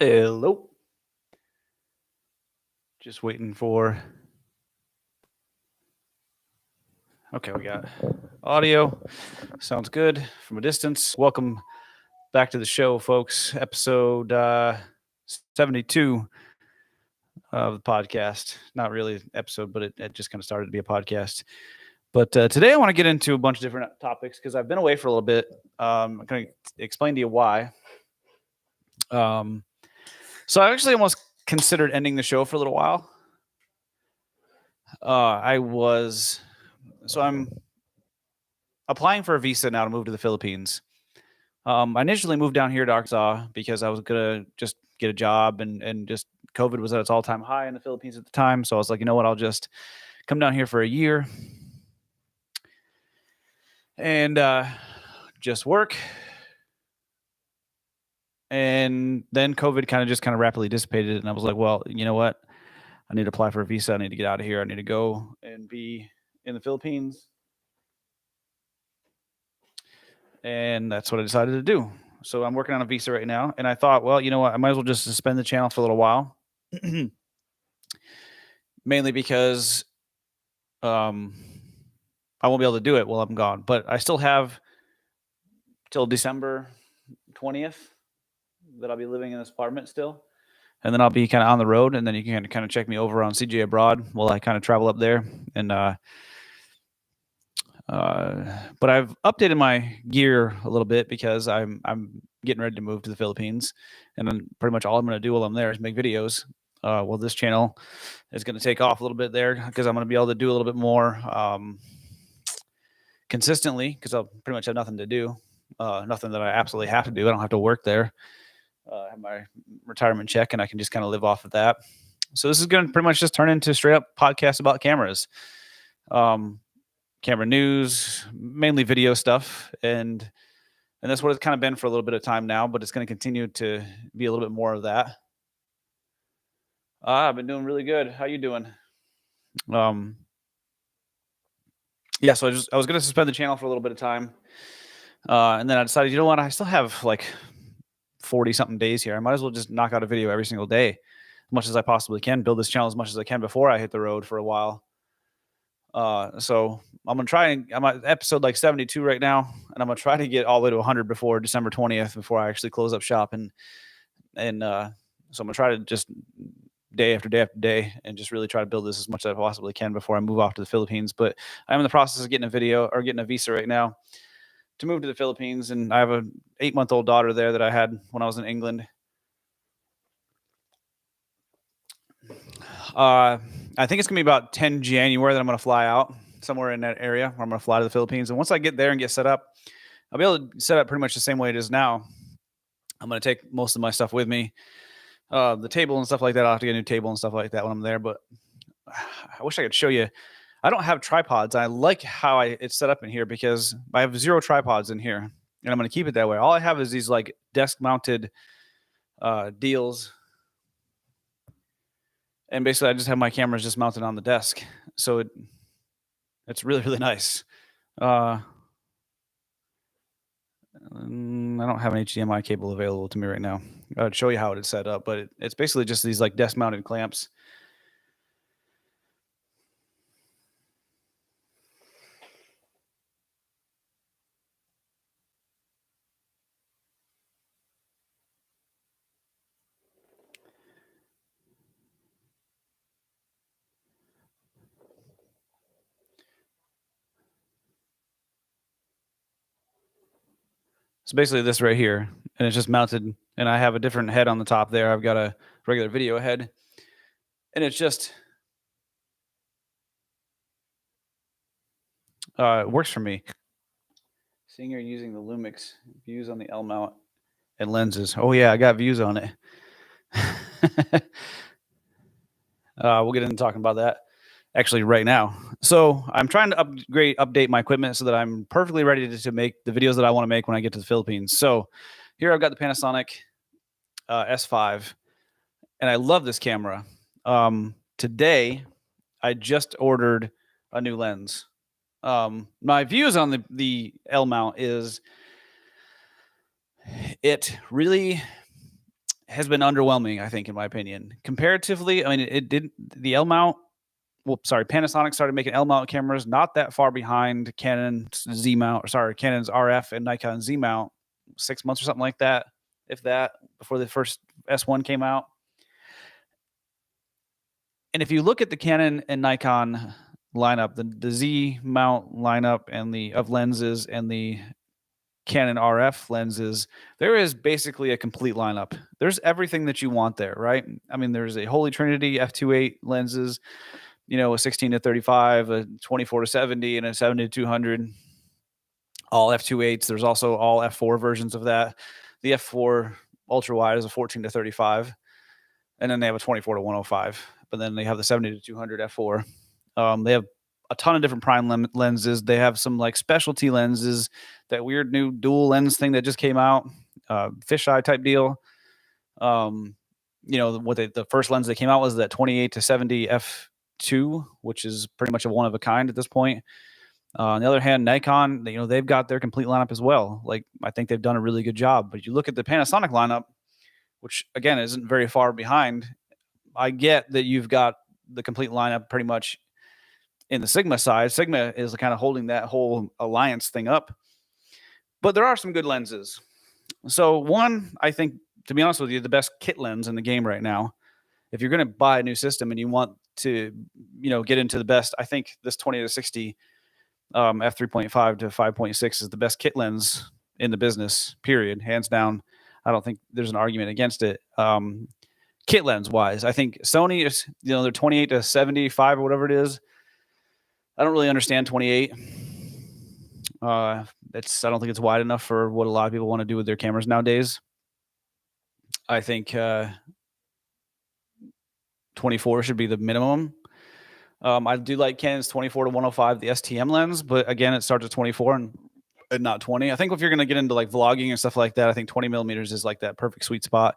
Hello. Just waiting for. Okay, we got audio. Sounds good from a distance. Welcome back to the show, folks. Episode 72 of the podcast. Not really an episode, but it just kind of started to be a podcast. But today I want to get into a bunch of different topics because I've been away for a little bit. I'm going to explain to you why. So I actually almost considered ending the show for a little while. I'm applying for a visa now to move to the Philippines. I initially moved down here to Arkansas because I was going to just get a job and just COVID was at its all-time high in the Philippines at the time. So I was like, you know what, I'll just come down here for a year and just work. And then COVID kind of rapidly dissipated. And I was like, well, you know what? I need to apply for a visa. I need to get out of here. I need to go and be in the Philippines. And that's what I decided to do. So I'm working on a visa right now. And I thought, well, you know what? I might as well just suspend the channel for a little while. Mainly because I won't be able to do it while I'm gone. But I still have till December 20th that I'll be living in this apartment still. And then I'll be kind of on the road. And then you can kind of check me over on CJ Abroad while I kind of travel up there. And but I've updated my gear a little bit because I'm getting ready to move to the Philippines. And then pretty much all I'm going to do while I'm there is make videos. Well, this channel is going to take off a little bit there because I'm going to be able to do a little bit more consistently because I'll pretty much have nothing to do. Nothing that I absolutely have to do. I don't have to work there. I have my retirement check and I can just kind of live off of that. So this is going to pretty much just turn into straight up podcast about cameras. Camera news, mainly video stuff. And that's what it's kind of been for a little bit of time now, but it's going to continue to be a little bit more of that. I've been doing really good. How you doing? Yeah, so I was going to suspend the channel for a little bit of time. And then I decided, you know what? I still have like 40 something days here. I might as well just knock out a video every single day, as much as I possibly can, build this channel as much as I can before I hit the road for a while. So I'm going to try and I'm at episode like 72 right now. And I'm going to try to get all the way to 100 before December 20th, before I actually close up shop. So I'm going to try to just day after day after day and just really try to build this as much as I possibly can before I move off to the Philippines. But I'm in the process of getting a visa right now to move to the Philippines. And I have a 8-month-old daughter there that I had when I was in England. I think it's going to be about 10 January that I'm going to fly out somewhere in that area where I'm going to fly to the Philippines. And once I get there and get set up, I'll be able to set up pretty much the same way it is now. I'm going to take most of my stuff with me. The table and stuff like that. I'll have to get a new table and stuff like that when I'm there. But I wish I could show you. I don't have tripods. I like how it's set up in here because I have 0 tripods in here. And I'm going to keep it that way. All I have is these like desk-mounted deals. And basically, I just have my cameras just mounted on the desk. So it's really, really nice. I don't have an HDMI cable available to me right now. I would show you how it is set up, but it's basically just these like desk-mounted clamps. So basically this right here, and it's just mounted, and I have a different head on the top there. I've got a regular video head, and it's just it works for me. Seeing you're using the Lumix views on the L mount and lenses. Oh yeah, I got views on it. We'll get into talking about that actually right now. So I'm trying to update my equipment so that I'm perfectly ready to make the videos that I want to make when I get to the Philippines. So here I've got the Panasonic S5, and I love this camera. Today I just ordered a new lens. My views on the L mount is it really has been underwhelming, I think, in my opinion. Comparatively, I mean, it did the L mount. Well, sorry, Panasonic started making L mount cameras not that far behind Canon's Z mount, or sorry, Canon's RF and Nikon Z mount, 6 months or something like that, if that, before the first S1 came out. And if you look at the Canon and Nikon lineup, the Z mount lineup and the of lenses and the Canon RF lenses, there is basically a complete lineup. There's everything that you want there, right? I mean, there's a holy trinity F2.8 lenses, you know, a 16 to 35, a 24 to 70, and a 70 to 200. All F2.8s. There's also all F4 versions of that. The F4 ultra wide is a 14 to 35, and then they have a 24 to 105. But then they have the 70 to 200 F4. They have a ton of different prime lenses. They have some like specialty lenses, that weird new dual lens thing that just came out, fisheye type deal. You know, what the first lens that came out was that 28 to 70 F2, which is pretty much a one of a kind at this point. On the other hand, Nikon, you know, they've got their complete lineup as well. Like, I think they've done a really good job. But you look at the Panasonic lineup, which again isn't very far behind. I get that you've got the complete lineup pretty much in the Sigma side. Sigma is kind of holding that whole alliance thing up. But there are some good lenses. So one, I think, to be honest with you, the best kit lens in the game right now, if you're going to buy a new system and you want to, you know, get into the best, I think this 20 to 60 f3.5 to 5.6 is the best kit lens in the business, period, hands down. I don't think there's an argument against it. Kit lens wise, I think Sony is, you know, they're 28 to 75 or whatever it is. I don't really understand 28. I don't think it's wide enough for what a lot of people want to do with their cameras nowadays. I think 24 should be the minimum. I do like Canon's 24 to 105, the STM lens, but again, it starts at 24 and not 20. I think if you're going to get into like vlogging and stuff like that, I think 20 millimeters is like that perfect sweet spot.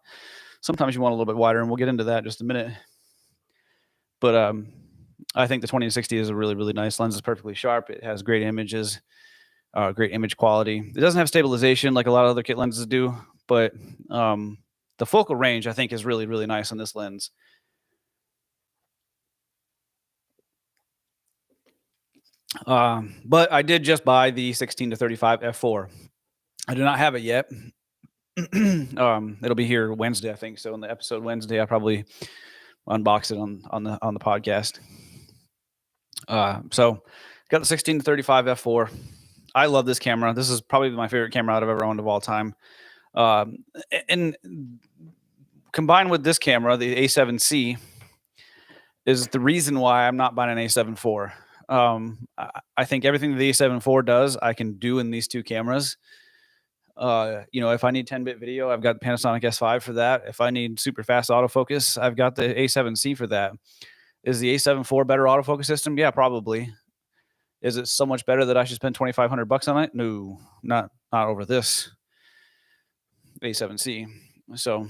Sometimes you want a little bit wider, and we'll get into that in just a minute. But I think the 20 to 60 is a really, really nice lens. It's perfectly sharp. It has great images, great image quality. It doesn't have stabilization like a lot of other kit lenses do, but the focal range, I think, is really, really nice on this lens. But I did just buy the 16 to 35 F4. I do not have it yet. It'll be here Wednesday, I think. So in the episode Wednesday, I'll probably unbox it on the podcast. So got the 16 to 35 F4. I love this camera. This is probably my favorite camera I've ever owned of all time. And combined with this camera, the A7C, is the reason why I'm not buying an A7 IV. I think everything the A7 IV does, I can do in these two cameras. You know, if I need 10-bit video, I've got the Panasonic S5 for that. If I need super fast autofocus, I've got the A7C for that. Is the A7 IV better autofocus system? Yeah, probably. Is it so much better that I should spend $2,500 on it? No, not over this A7C. So,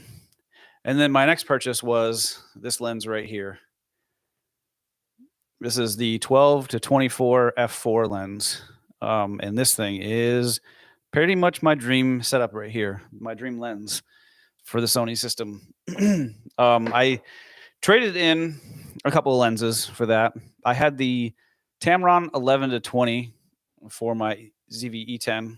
and then my next purchase was this lens right here. This is the 12 to 24 f4 lens. And this thing is pretty much my dream setup right here, my dream lens for the Sony system. I traded in a couple of lenses for that. I had the Tamron 11 to 20 for my ZV-E10.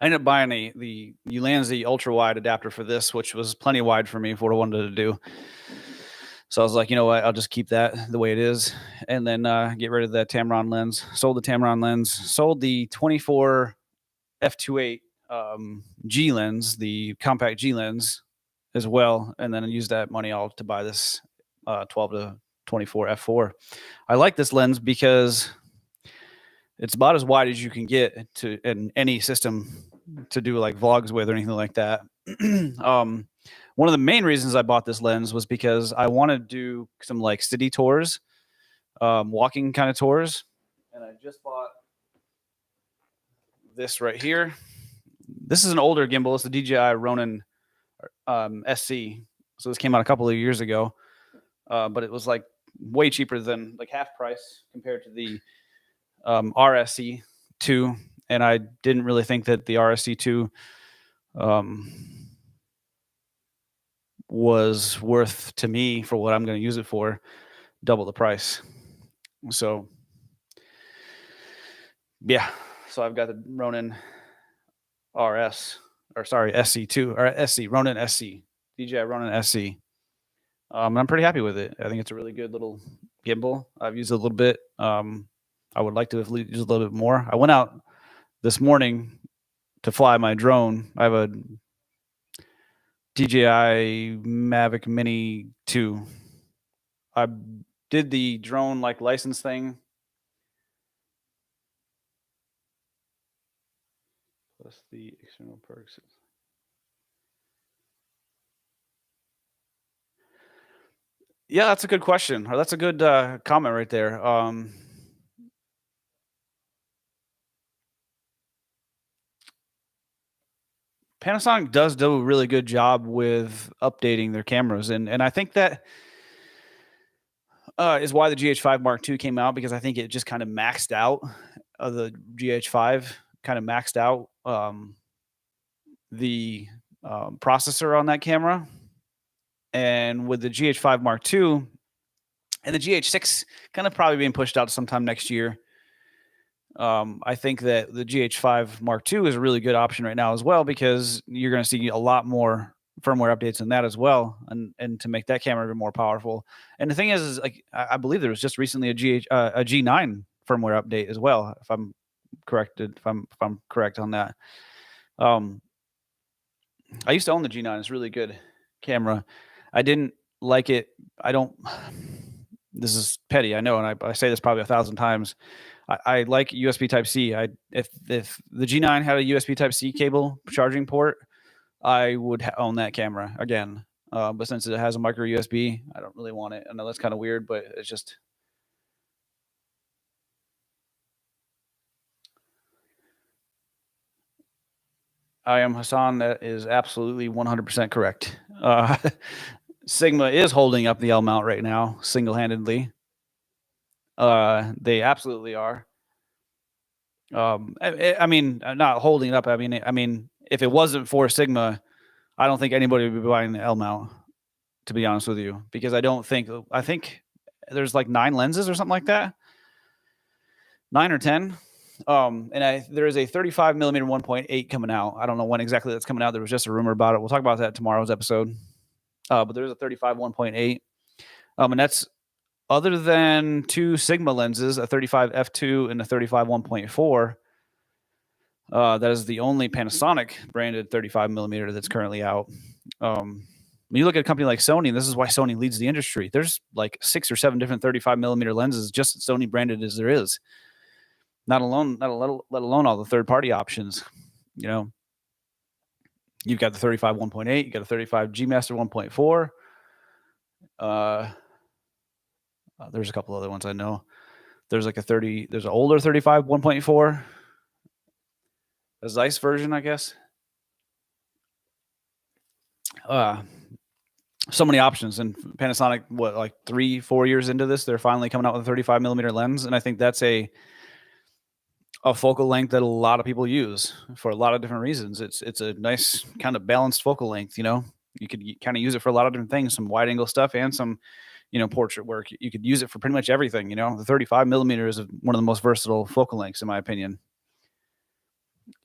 I ended up buying the Ulanzi ultra wide adapter for this, which was plenty wide for me for what I wanted to do. So I was like, you know what, I'll just keep that the way it is, and then get rid of that Tamron lens. Sold the Tamron lens. Sold the 24 f2.8 G lens, the compact G lens as well, and then I used that money all to buy this 12 to 24 f4. I like this lens because it's about as wide as you can get to in any system to do like vlogs with or anything like that. One of the main reasons I bought this lens was because I want to do some like city tours, walking kind of tours. And I just bought this right here. This is an older gimbal. It's the DJI Ronin SC. So this came out a couple of years ago, but it was like way cheaper than like half price compared to the RSC2. And I didn't really think that the RSC2 was worth to me for what I'm going to use it for, double the price. So yeah, so I've got the Ronin RS, or sorry, SC2 or SC, Ronin SC, DJI Ronin SC. I'm pretty happy with it. I think it's a really good little gimbal. I've used it a little bit. I would like to have used a little bit more. I went out this morning to fly my drone. I have a DJI Mavic Mini 2. I did the drone like license thing. Plus the external perks. Yeah, that's a good question. Or that's a good comment right there. Panasonic does do a really good job with updating their cameras, and I think that is why the GH5 Mark II came out, because I think it just kind of maxed out. The GH5 kind of maxed out the processor on that camera, and with the GH5 Mark II and the GH6 kind of probably being pushed out sometime next year. I think that the GH5 Mark II is a really good option right now as well, because you're going to see a lot more firmware updates in that as well, and to make that camera even more powerful. And the thing is like I believe there was just recently a G9 firmware update as well, if I'm corrected, if I'm correct on that. I used to own the G9. It's a really good camera. I didn't like it. This is petty, I know, and I say this probably 1,000 times. I like USB Type-C. If the G9 had a USB Type-C cable charging port, I would own that camera again. But since it has a micro USB, I don't really want it. I know that's kind of weird, but it's just. I am Hassan. That is absolutely 100% correct. Sigma is holding up the L mount right now, single-handedly. They absolutely are. I mean, not holding it up. I mean, if it wasn't for Sigma, I don't think anybody would be buying the L mount, to be honest with you, because I think there's like 9 lenses or something like that, 9 or 10. And there is a 35 millimeter 1.8 coming out. I don't know when exactly that's coming out. There was just a rumor about it. We'll talk about that tomorrow's episode. But there's a 35 1.8, and that's other than 2 Sigma lenses, a 35 f2 and a 35 1.4. That is the only Panasonic branded 35 millimeter that's currently out. When you look at a company like Sony, and this is why Sony leads the industry, there's like 6 or 7 different 35 millimeter lenses just Sony branded as there is. Let alone all the third party options. You know, you've got the 35 1.8, you got a 35 G Master 1.4. There's a couple other ones I know. There's like there's an older 35 1.4, a Zeiss version, I guess. So many options, and Panasonic, what, like 3-4 years into this, they're finally coming out with a 35 millimeter lens, and I think that's a focal length that a lot of people use for a lot of different reasons. It's a nice kind of balanced focal length. You know, you could kind of use it for a lot of different things, some wide angle stuff and some, portrait work. You could use it for pretty much everything. You know, the 35 millimeter is one of the most versatile focal lengths, in my opinion.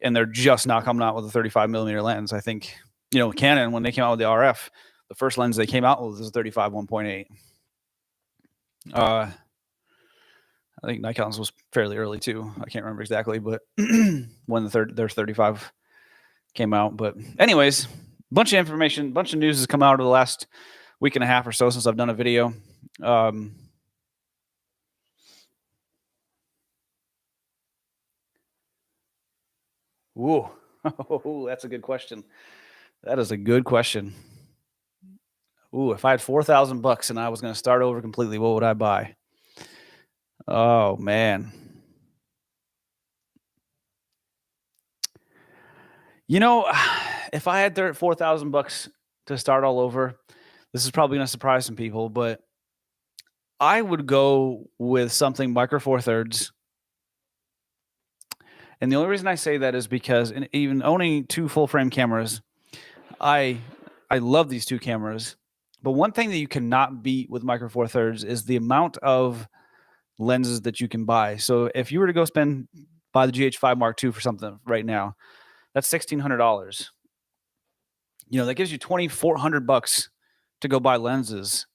And they're just now coming out with a 35 millimeter lens. I think, Canon, when they came out with the RF, the first lens they came out with was a 35 1.8. I think Nikon's was fairly early too. I can't remember exactly, but when their 35 came out. But anyways, bunch of information, bunch of news has come out over the last week and a half or so since I've done a video. Ooh, that's a good question. That is a good question. Ooh, if I had $4,000 and I was going to start over completely, what would I buy? Oh, man. If I had $4,000 to start all over, this is probably going to surprise some people, but I would go with something micro four thirds. And the only reason I say that is because even owning 2 full frame cameras, I I love these two cameras, but one thing that you cannot beat with Micro Four Thirds is the amount of lenses that you can buy. So if you were to go buy the GH5 Mark II for something right now, that's $1,600. You know, that gives you $2,400 to go buy lenses,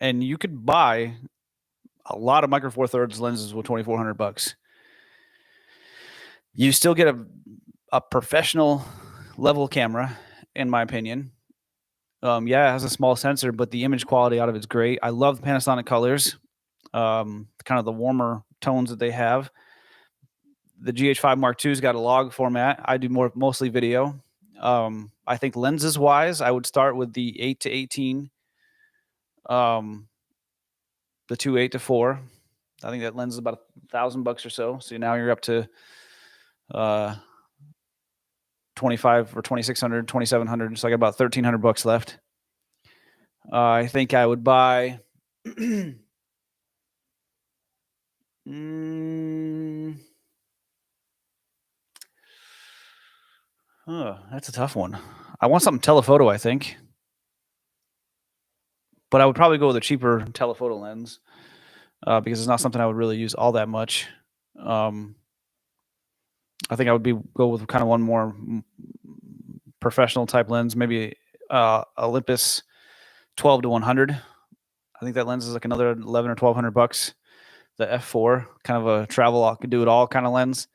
and you could buy a lot of Micro Four Thirds lenses with $2,400. You still get a professional level camera, in my opinion. Yeah, it has a small sensor, but the image quality out of it's great. I love the Panasonic colors, kind of the warmer tones that they have. The GH5 Mark II's got a log format. I do mostly video. I think lenses wise, I would start with the 8-18, the 2.8-4. I think that lens is about $1,000 or so. So now you're up to 25 or 2,600, 2,700. So I got about $1,300 left. I think I would buy. That's a tough one. I want something telephoto, I think. But I would probably go with a cheaper telephoto lens because it's not something I would really use all that much. I think I would go with kind of one more professional type lens, maybe Olympus 12-100. I think that lens is like another $1,100 or $1,200. The F4, kind of a travel, I could do it all kind of lens.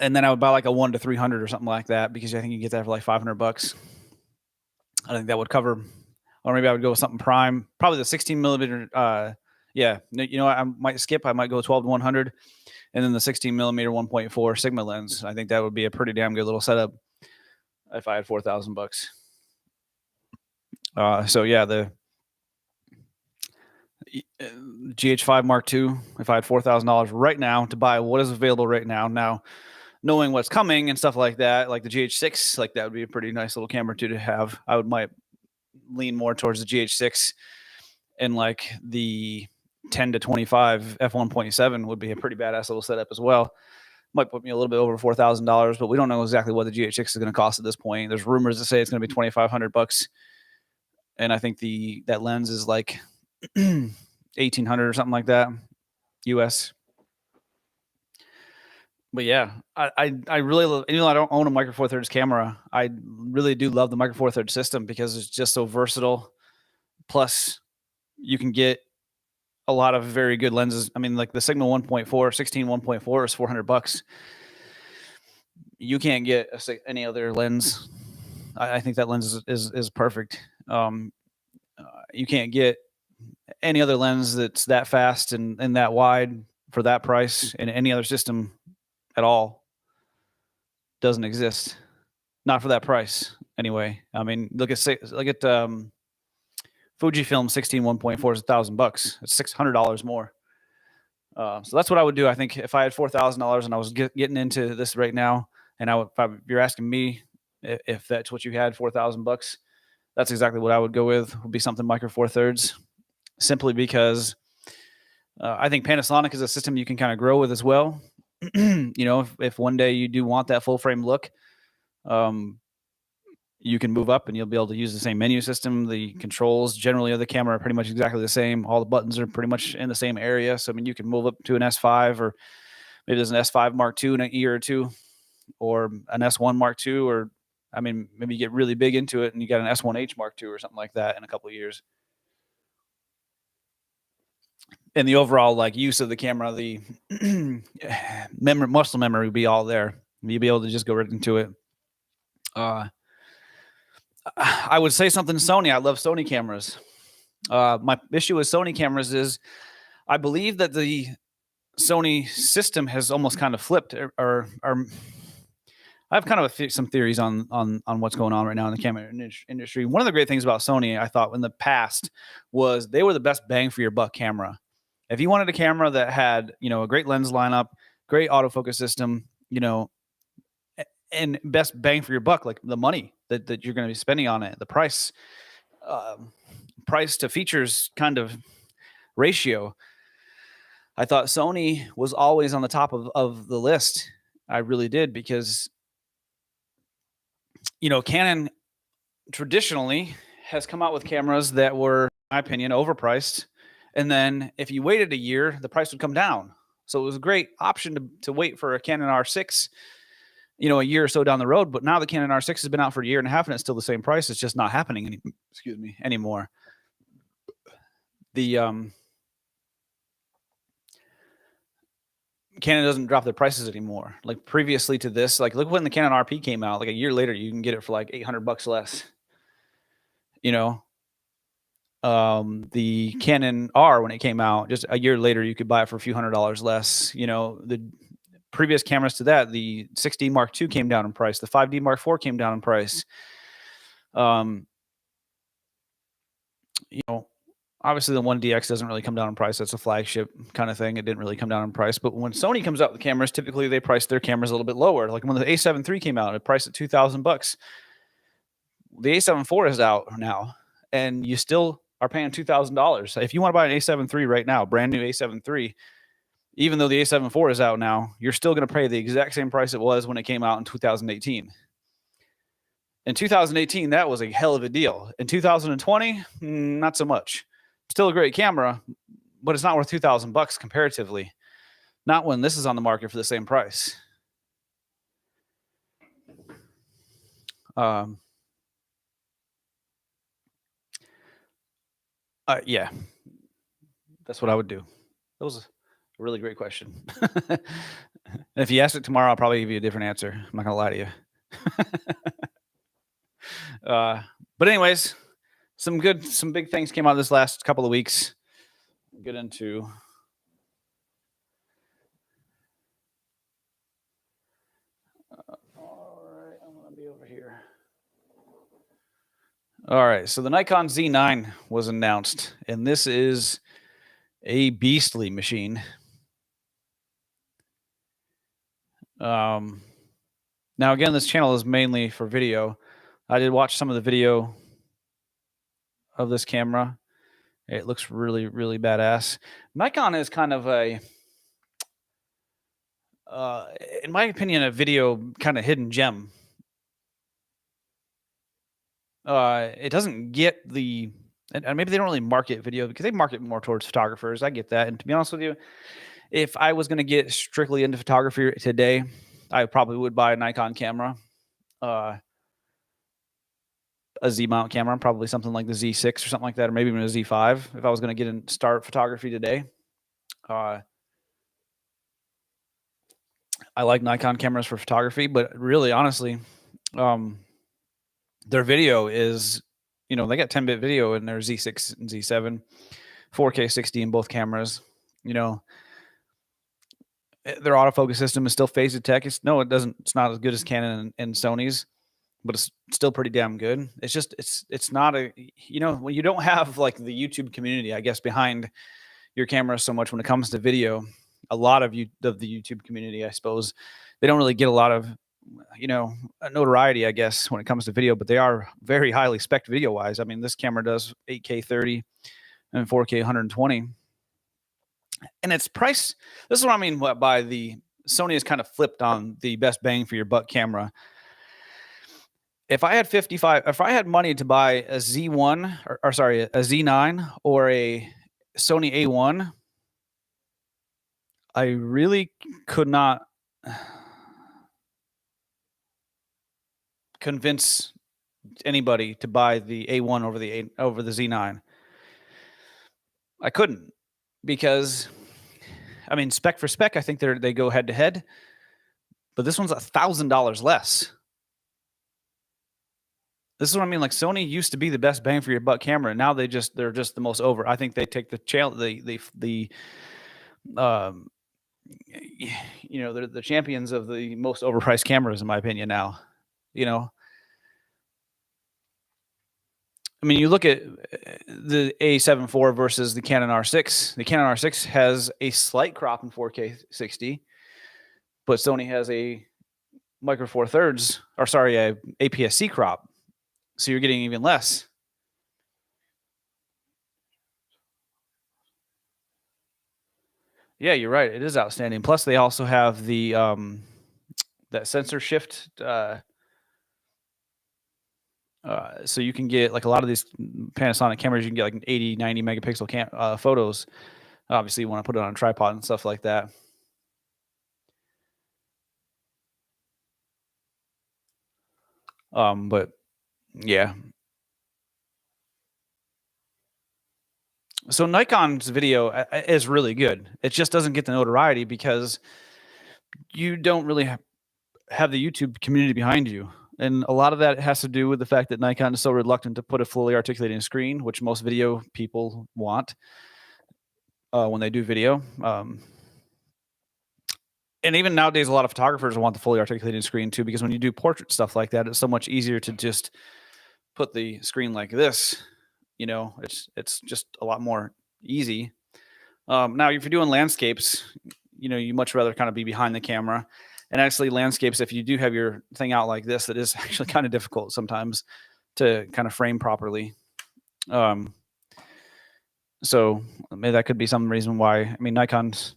And then I would buy like a 1-300 or something like that because I think you get that for like $500. I think that would cover, or maybe I would go with something prime, probably the 16 millimeter. Yeah, you know, I might skip. I might go 12-100, and then the 16 millimeter 1.4 Sigma lens. I think that would be a pretty damn good little setup if I had $4,000. So yeah, the GH5 Mark II. If I had $4,000 right now to buy what is available right now, knowing what's coming and stuff like that, like the GH6, like that would be a pretty nice little camera too to have. I might lean more towards the GH6, and like the 10-25 f1.7 would be a pretty badass little setup as well. Might put me a little bit over $4,000, but we don't know exactly what the GH6 is going to cost at this point. There's rumors that say it's going to be $2,500, and I think that lens is like $1,800 or something like that, US. But yeah, I really love, even though I don't own a Micro Four Thirds camera, I really do love the Micro Four Thirds system because it's just so versatile. Plus, you can get a lot of very good lenses. I mean, like the Sigma 1.4, 16 1.4 is $400. You can't get any other lens. I think that lens is perfect. You can't get any other lens that's that fast and that wide for that price in any other system at all. Doesn't exist. Not for that price anyway. I mean, look at Fujifilm 16 1.4 is $1,000. It's $600 more. So that's what I would do. I think if I had $4,000 and I was getting into this right now, and if you're asking me if that's what you had, $4,000, that's exactly what I would go with. Would be something Micro Four Thirds, simply because I think Panasonic is a system you can kind of grow with as well. You know, if one day you do want that full frame look, you can move up and you'll be able to use the same menu system. The controls generally of the camera are pretty much exactly the same. All the buttons are pretty much in the same area. So, I mean, you can move up to an S5, or maybe there's an S5 Mark II in a year or two, or an S1 Mark II, or, I mean, maybe you get really big into it and you got an S1H Mark II or something like that in a couple of years. And the overall like use of the camera, the muscle memory would be all there. You'd be able to just go right into it. I would say something Sony. I love Sony cameras. My issue with Sony cameras is I believe that the Sony system has almost kind of flipped, or I have kind of some theories on what's going on right now in the camera industry. One of the great things about Sony, I thought, in the past, was they were the best bang for your buck camera. If you wanted a camera that had, you know, a great lens lineup, great autofocus system, you know, and best bang for your buck, like the money that you're going to be spending on it, the price to features kind of ratio, I thought Sony was always on the top of the list. I really did, because you know, Canon traditionally has come out with cameras that were, in my opinion, overpriced. And then if you waited a year, the price would come down. So it was a great option to wait for a Canon R6, you know, a year or so down the road. But now the Canon R6 has been out for a year and a half and it's still the same price. It's just not happening anymore. The Canon doesn't drop their prices anymore. Like previously to this, like look when the Canon RP came out, like a year later, you can get it for like $800 less. You know, the Canon R, when it came out, just a year later, you could buy it for a few $100s less. You know, the previous cameras to that, the 6D Mark II came down in price. The 5D Mark IV came down in price. You know, obviously the 1DX doesn't really come down in price. That's a flagship kind of thing. It didn't really come down in price. But when Sony comes out with cameras, typically they price their cameras a little bit lower. Like when the A7 III came out, it priced at $2,000. The A7 IV is out now, and you still are paying $2,000. If you want to buy an A7 III right now, brand new A7 III, even though the A7 IV is out now, you're still going to pay the exact same price it was when it came out in 2018. In 2018, that was a hell of a deal. In 2020, not so much. Still a great camera, but it's not worth $2,000 comparatively. Not when this is on the market for the same price. Yeah, that's what I would do. That was a really great question. And if you ask it tomorrow, I'll probably give you a different answer. I'm not gonna lie to you. But anyways, some big things came out this last couple of weeks. We'll get into. All right, I'm gonna be over here. All right, so the Nikon Z9 was announced, and this is a beastly machine. Now again, this channel is mainly for video. I did watch some of the video of this camera. It looks really, really badass. Nikon is kind of a, in my opinion, a video kind of hidden gem. It doesn't get the, and maybe they don't really market video because they market more towards photographers. I get that. And to be honest with you, if I was going to get strictly into photography today, I probably would buy a Nikon camera, a Z mount camera, probably something like the Z6 or something like that, or maybe even a Z5 if I was going to get and start photography today. I like Nikon cameras for photography, but really, honestly, their video is, you know, they got 10-bit video in their Z6 and Z7, 4K 60 in both cameras. You know, their autofocus system is still phase detect. It's not as good as Canon and Sony's, but it's still pretty damn good. It's just, it's not a, you know, when you don't have like the YouTube community, I guess, behind your camera so much when it comes to video, a lot of the YouTube community, I suppose, they don't really get a lot of, you know, notoriety, I guess, when it comes to video, but they are very highly spec'd video wise. I mean, this camera does 8K 30 and 4K 120. And its price, this is what I mean by the Sony has kind of flipped on the best bang for your buck camera. If I had money to buy a Z1 or sorry, a Z9 or a Sony A1, I really could not convince anybody to buy the A1 over the Z9. I couldn't, because I mean, spec for spec, I think they go head to head, but this one's $1,000 less. This is what I mean. Like Sony used to be the best bang for your buck camera, and now they're just the most over. I think they take the you know, they're the champions of the most overpriced cameras, in my opinion. Now, you know, I mean, you look at the A7 IV versus the Canon R6. The Canon R6 has a slight crop in 4K 60, but Sony has a micro four thirds, or sorry, a APS-C crop. So you're getting even less. Yeah, you're right. It is outstanding. Plus, they also have the that sensor shift So you can get like a lot of these Panasonic cameras, you can get like 80, 90 megapixel photos. Obviously, you want to put it on a tripod and stuff like that. But yeah. So Nikon's video is really good. It just doesn't get the notoriety because you don't really have the YouTube community behind you. And a lot of that has to do with the fact that Nikon is so reluctant to put a fully articulating screen, which most video people want when they do video. And even nowadays, a lot of photographers want the fully articulating screen too, because when you do portrait stuff like that, it's so much easier to just put the screen like this. You know, it's just a lot more easy. Now, if you're doing landscapes, you know, you much rather kind of be behind the camera. And actually, landscapes, if you do have your thing out like this, that is actually kind of difficult sometimes to kind of frame properly. So maybe that could be some reason why. I mean, Nikon's,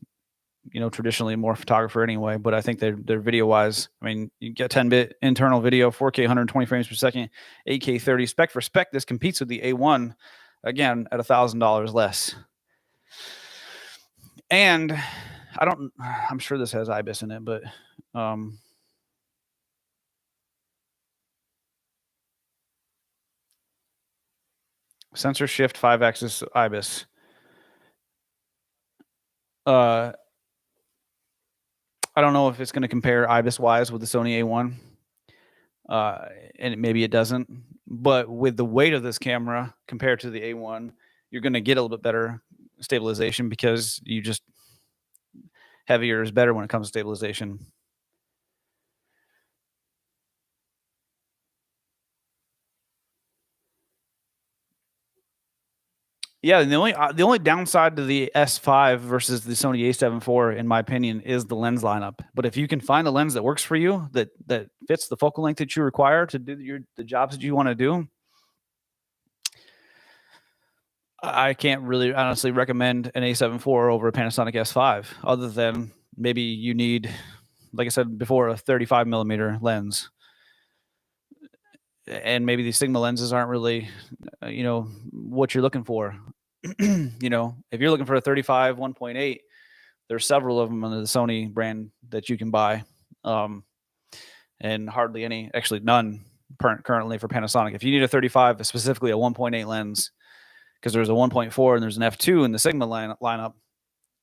you know, traditionally more photographer anyway, but I think they're video wise. I mean, you get 10-bit internal video, 4K 120 frames per second, 8K 30 spec for spec. This competes with the A1 again at $1,000 less. And I'm sure this has IBIS in it, but sensor shift 5-axis IBIS. I don't know if it's going to compare IBIS wise with the Sony A1, and maybe it doesn't. But with the weight of this camera compared to the A1, you're going to get a little bit better stabilization because you just heavier is better when it comes to stabilization. Yeah, and the only downside to the S5 versus the Sony A7 IV, in my opinion, is the lens lineup. But if you can find a lens that works for you, that fits the focal length that you require to do the jobs that you want to do, I can't really honestly recommend an A7 IV over a Panasonic S5, other than maybe you need, like I said before, a 35 millimeter lens. And maybe these Sigma lenses aren't really, you know, what you're looking for. You know, if you're looking for a 35 1.8, there's several of them under the Sony brand that you can buy, and hardly any, actually none currently for Panasonic. If you need a 35, specifically a 1.8 lens, because there's a 1.4 and there's an F2 in the Sigma lineup.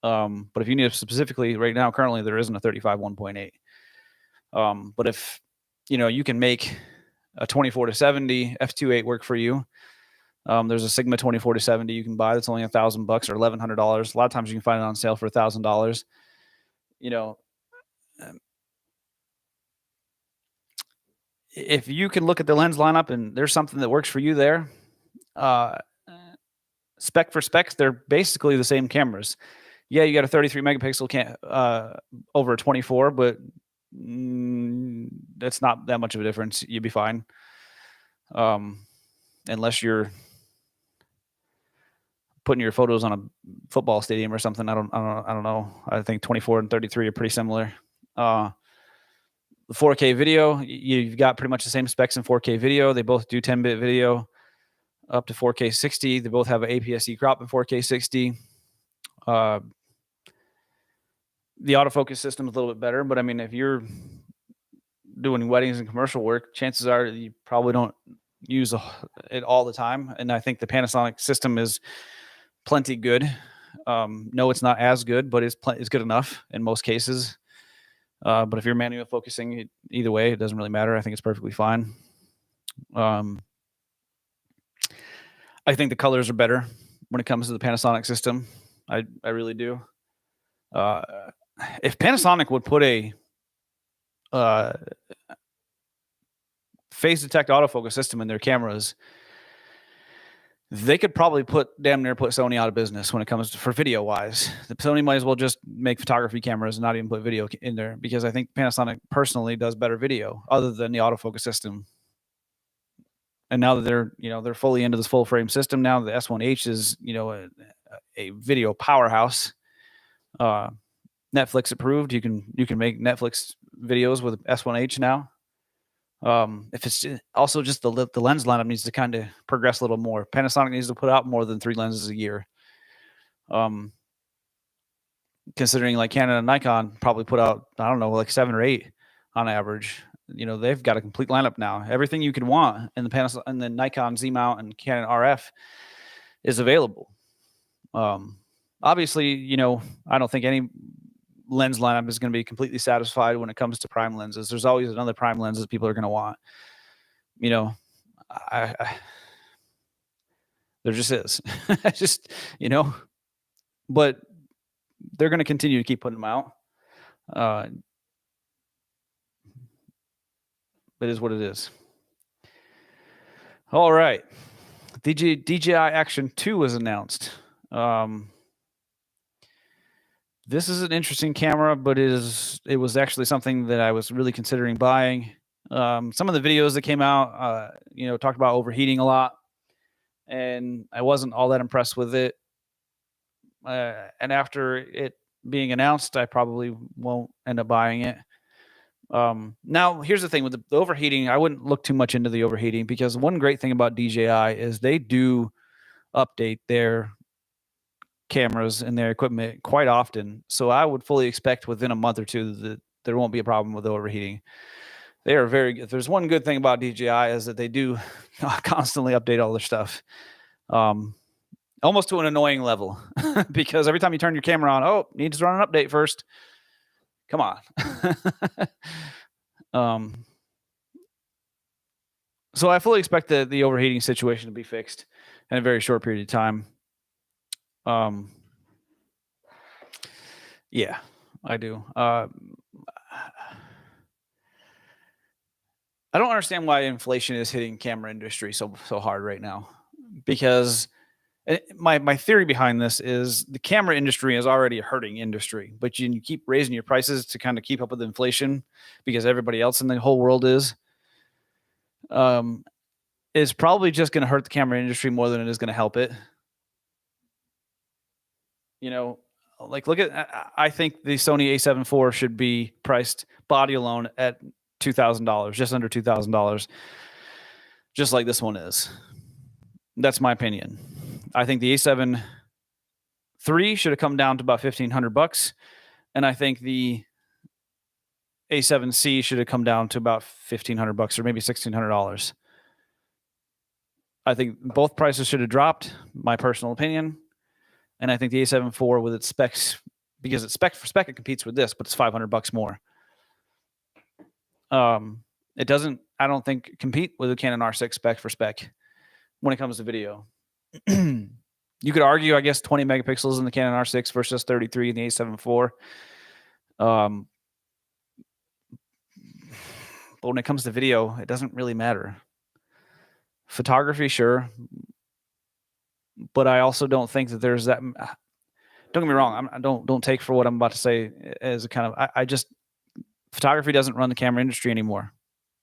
But if you need it specifically right now, currently there isn't a 35 1.8. But if, you know, you can make a 24-70 F2.8 work for you. There's a Sigma 24-70 you can buy that's only $1,000 or $1,100. A lot of times you can find it on sale for $1,000. You know, if you can look at the lens lineup and there's something that works for you there, spec for specs, they're basically the same cameras. Yeah, you got a 33 megapixel over a 24, but that's not that much of a difference. You'd be fine, unless you're putting your photos on a football stadium or something. I don't know. I think 24 and 33 are pretty similar. The 4K video, you've got pretty much the same specs in 4K video. They both do 10-bit video up to 4K 60. They both have an APS-C crop in 4K 60. The autofocus system is a little bit better, but I mean, if you're doing weddings and commercial work, chances are you probably don't use it all the time. And I think the Panasonic system is plenty good. No, it's not as good, but it's good enough in most cases. But if you're manual focusing, either way, it doesn't really matter. I think it's perfectly fine. I think the colors are better when it comes to the Panasonic system. I really do. If Panasonic would put a phase detect autofocus system in their cameras, they could probably damn near put Sony out of business when it comes to, for video wise. The Sony might as well just make photography cameras and not even put video in there, because I think Panasonic personally does better video other than the autofocus system. And now that they're fully into this full frame system now, the S1H is, you know, a video powerhouse. Netflix approved. You can make Netflix videos with S1H now. If it's also just the lens lineup needs to kind of progress a little more. Panasonic needs to put out more than 3 lenses a year. Considering like Canon and Nikon probably put out, I don't know, like 7 or 8 on average. You know, they've got a complete lineup now. Everything you could want in the Panasonic and the Nikon Z mount and Canon RF is available. Obviously, you know, I don't think any lens lineup is going to be completely satisfied when it comes to prime lenses. There's always another prime lens that people are going to want. You know, there just is. Just, you know, but they're going to continue to keep putting them out. It is what it is. All right. DJI Action 2 was announced. This is an interesting camera, but it was actually something that I was really considering buying. Some of the videos that came out, you know, talked about overheating a lot, and I wasn't all that impressed with it. And after it being announced, I probably won't end up buying it. Now, here's the thing with the overheating. I wouldn't look too much into the overheating, because one great thing about DJI is they do update their cameras and their equipment quite often. So I would fully expect within a month or two that there won't be a problem with overheating. They are very good. There's one good thing about DJI is that they do constantly update all their stuff. Almost to an annoying level, because every time you turn your camera on, oh, needs to run an update first. Come on. So I fully expect the overheating situation to be fixed in a very short period of time. Yeah, I do. I don't understand why inflation is hitting camera industry so hard right now, because my theory behind this is the camera industry is already a hurting industry, but you keep raising your prices to kind of keep up with inflation because everybody else in the whole world is probably just going to hurt the camera industry more than it is going to help it. You know, like I think the Sony A7 IV should be priced body alone at $2,000, just under $2,000, just like this one is. That's my opinion. I think the A7 III should have come down to about $1,500, and I think the A7C should have come down to about $1,500 or maybe $1,600. I think both prices should have dropped, my personal opinion. And I think the A7 IV with its specs, because it's spec for spec, it competes with this, but it's $500 more. It doesn't, I don't think, compete with the Canon R6 spec for spec when it comes to video. You could argue, I guess, 20 megapixels in the Canon R6 versus 33 in the A7 IV. But when it comes to video, it doesn't really matter. Photography, sure. But I also don't think that there's that. Don't get me wrong. Don't take for what I'm about to say as a kind of. I just, photography doesn't run the camera industry anymore.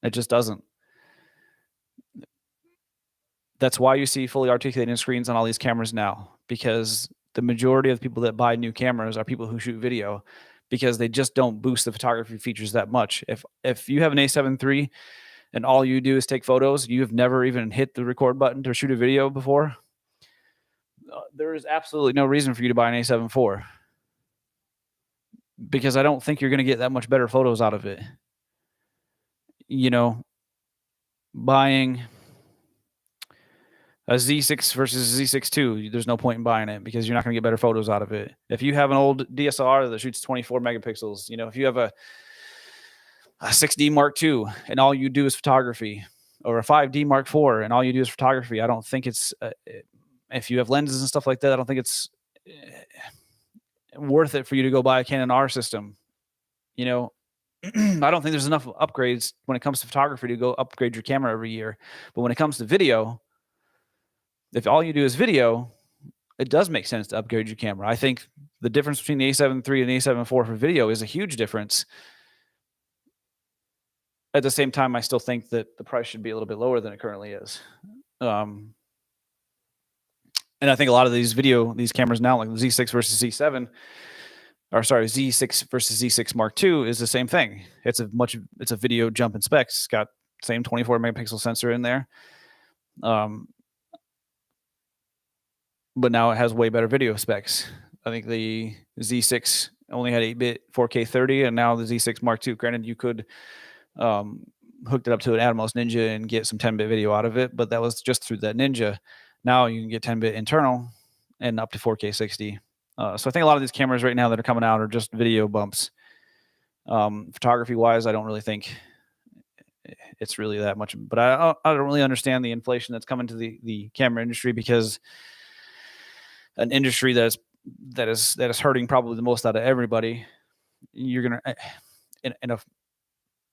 It just doesn't. That's why you see fully articulated screens on all these cameras now, because the majority of the people that buy new cameras are people who shoot video, because they just don't boost the photography features that much. If you have an A7 III and all you do is take photos, you have never even hit the record button to shoot a video before, there is absolutely no reason for you to buy an A7 IV, because I don't think you're going to get that much better photos out of it. You know, buying a Z6 versus a Z6 II, there's no point in buying it, because you're not going to get better photos out of it. If you have an old DSLR that shoots 24 megapixels, you know, if you have a 6D Mark II and all you do is photography, or a 5D Mark IV and all you do is photography, I don't think it's, if you have lenses and stuff like that, I don't think it's worth it for you to go buy a Canon R system. You know, I don't think there's enough upgrades when it comes to photography to go upgrade your camera every year. But when it comes to video, if all you do is video, it does make sense to upgrade your camera. I think the difference between the A7 III and the A7 IV for video is a huge difference. At the same time, I still think that the price should be a little bit lower than it currently is. And I think a lot of these cameras now, like the Z6 versus Z7, or sorry, Z6 versus Z6 Mark II, is the same thing. It's a video jump in specs. It's got same 24 megapixel sensor in there. But now it has way better video specs. I think the Z6 only had 8-bit 4K 30, and now the Z6 Mark II. Granted, you could hook it up to an Atmos Ninja and get some 10-bit video out of it, but that was just through that Ninja. Now you can get 10-bit internal and up to 4K 60. So I think a lot of these cameras right now that are coming out are just video bumps. Photography-wise, I don't really think it's really that much, but I don't really understand the inflation that's coming to the camera industry, because an industry that is hurting probably the most out of everybody. You're gonna in a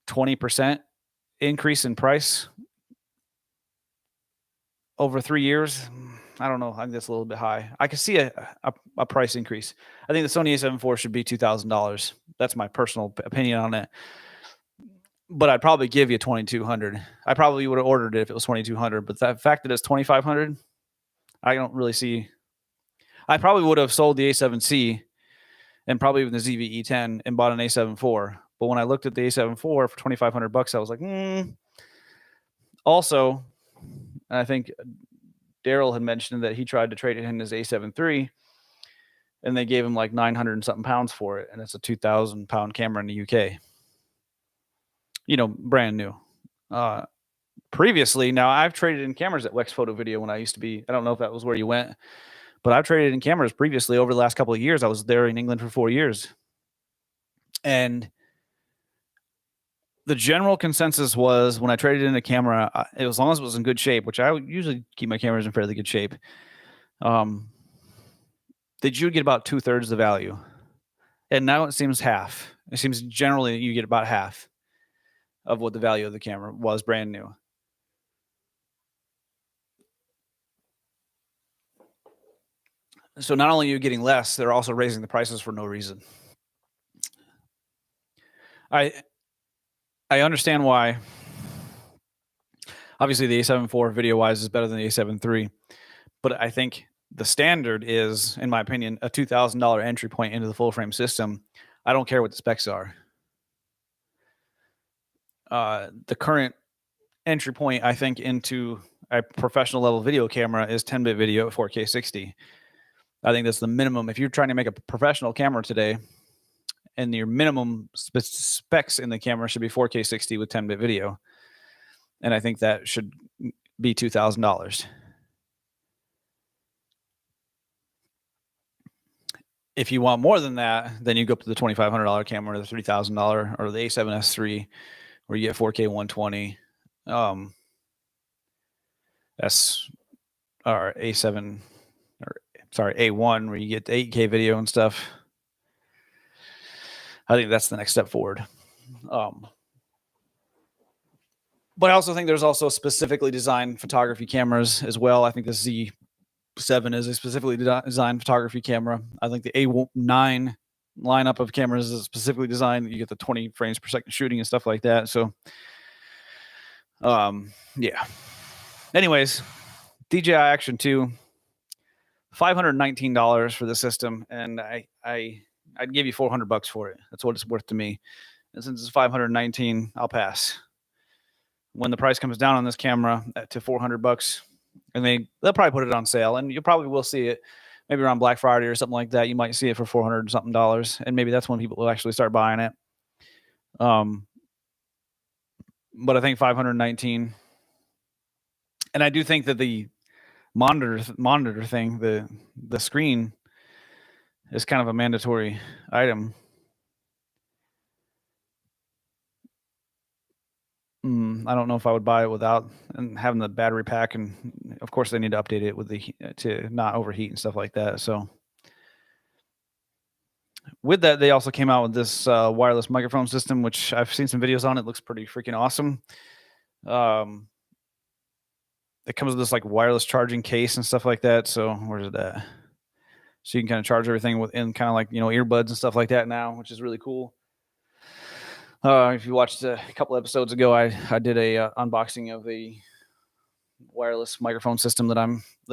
20% increase in price over 3 years. I don't know. I think that's a little bit high. I could see a price increase. I think the Sony A7 IV should be $2,000. That's my personal opinion on it. But I'd probably give you $2,200. I probably would have ordered it if it was $2,200. But the fact that it's $2,500, I don't really see. I probably would have sold the A7C and probably even the ZV-E10 and bought an A7 IV. But when I looked at the A7 IV for $2,500, I was like, Also, I think Daryl had mentioned that he tried to trade it in his A7 III, and they gave him like 900 and something pounds for it, and it's a 2,000 pound camera in the UK. Brand new. Previously, now I've traded in cameras at Wex Photo Video when I used to be. I don't know if that was where you went, but I've traded in cameras previously over the last couple of years. I was there in England for 4 years, and the general consensus was when I traded in a camera, as long as it was in good shape, which I usually keep my cameras in fairly good shape, that you would get about 2/3 the value. And now it seems half. It seems generally you get about half of what the value of the camera was brand new. So not only are you getting less, they're also raising the prices for no reason. I understand why. Obviously, the A7 IV video-wise is better than the A7 III, but I think the standard is, in my opinion, a $2,000 entry point into the full-frame system. I don't care what the specs are. The current entry point, I think, into a professional level video camera is 10-bit video at 4K 60. I think that's the minimum. If you're trying to make a professional camera today, and your minimum specs in the camera should be 4K 60 with 10-bit video. And I think that should be $2,000. If you want more than that, then you go up to the $2,500 camera, or the $3,000, or the A7S III, where you get 4K 120. A1, where you get the 8K video and stuff. I think that's the next step forward. But I also think there's also specifically designed photography cameras as well. I think the Z7 is a specifically designed photography camera. I think the A9 lineup of cameras is specifically designed. You get the 20 frames per second shooting and stuff like that. So, yeah. Anyways, DJI Action 2, $519 for the system, and I'd give you $400 for it. That's what it's worth to me. And since it's $519, I'll pass. When the price comes down on this camera to $400, and they'll probably put it on sale, and you probably will see it maybe around Black Friday or something like that. You might see it for $400 and something, and maybe that's when people will actually start buying it. But I think $519, and I do think that the monitor thing, the screen, is kind of a mandatory item. I don't know if I would buy it without and having the battery pack, and of course they need to update it with to not overheat and stuff like that. So with that, they also came out with this wireless microphone system, which I've seen some videos on. It looks pretty freaking awesome. It comes with this like wireless charging case and stuff like that. So where's it at? So you can kind of charge everything within kind of like, earbuds and stuff like that now, which is really cool. If you watched a couple episodes ago, I did a unboxing of a wireless microphone system that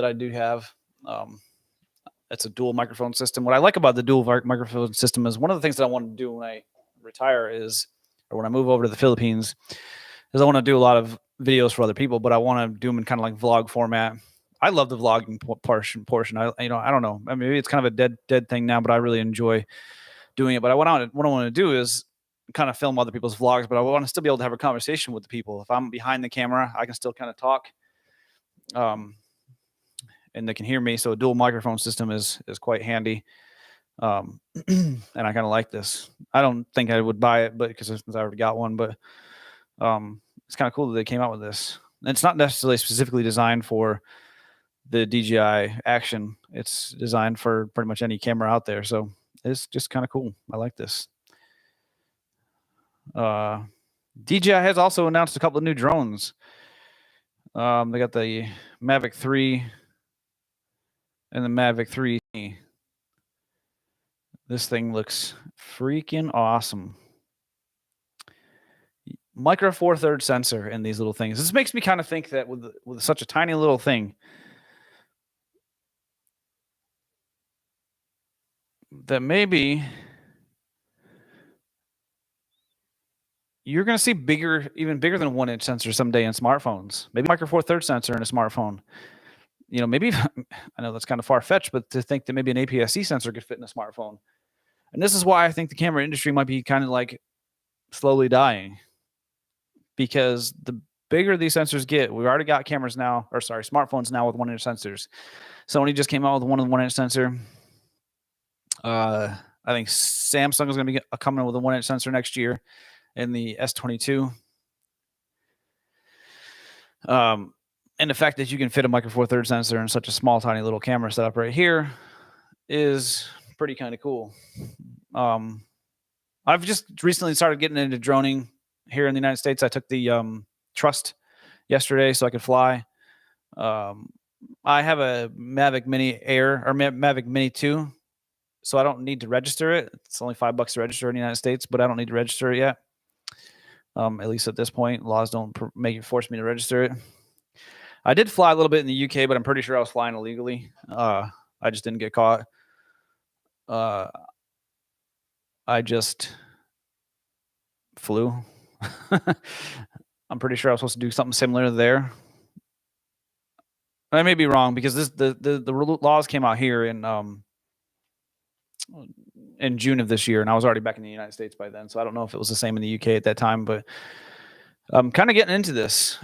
I do have. It's a dual microphone system. What I like about the dual microphone system is one of the things that I want to do when I retire or when I move over to the Philippines, because I want to do a lot of videos for other people, but I want to do them in kind of like vlog format. I love the vlogging portion. I don't know. I mean, maybe it's kind of a dead thing now, but I really enjoy doing it. But what I want to do is kind of film other people's vlogs, but I want to still be able to have a conversation with the people. If I'm behind the camera, I can still kind of talk, and they can hear me. So a dual microphone system is quite handy. And I kind of like this. I don't think I would buy it, but because I already got one, but it's kind of cool that they came out with this. And it's not necessarily specifically designed for the DJI Action. It's designed for pretty much any camera out there. So it's just kind of cool. I like this. DJI has also announced a couple of new drones. They got the Mavic 3 and the Mavic 3. This thing looks freaking awesome. Micro Four Thirds sensor in these little things. This makes me kind of think that with such a tiny little thing, that maybe you're going to see even bigger than a 1-inch sensor someday in smartphones. Maybe Micro Four Thirds sensor in a smartphone. You know, maybe, I know that's kind of far-fetched, but to think that maybe an APS-C sensor could fit in a smartphone. And this is why I think the camera industry might be kind of like slowly dying. Because the bigger these sensors get, we've already got smartphones now with 1-inch sensors. Sony just came out with one 1-inch sensor. I think Samsung is going to be coming with a 1-inch sensor next year in the S22. And the fact that you can fit a Micro Four Thirds sensor in such a small, tiny little camera setup right here is pretty kind of cool. I've just recently started getting into droning here in the United States. I took the Trust yesterday so I could fly. I have a Mavic Mini Air or Mavic Mini 2, so I don't need to register it. It's only $5 to register in the United States, but I don't need to register it yet. At least at this point, laws don't force me to register it. I did fly a little bit in the UK, but I'm pretty sure I was flying illegally. I just didn't get caught. I just flew. I'm pretty sure I was supposed to do something similar there. I may be wrong because the laws came out here in June of this year, and I was already back in the United States by then, so I don't know if it was the same in the UK at that time. But I'm kind of getting into this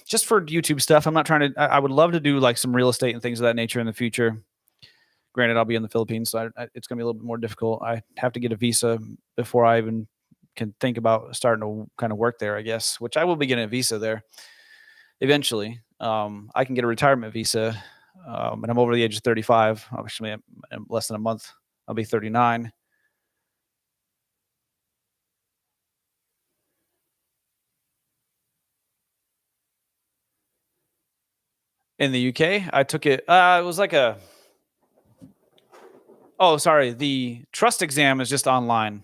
just for YouTube stuff. I'm not trying to. I would love to do like some real estate and things of that nature in the future. Granted, I'll be in the Philippines, so it's going to be a little bit more difficult. I have to get a visa before I even can think about starting to kind of work there, I guess, which I will be getting a visa there eventually. I can get a retirement visa, and I'm over the age of 35. Actually, I'm less than a month. I'll be 39. In the UK, I took it. It was like a. Oh, sorry. The Trust exam is just online.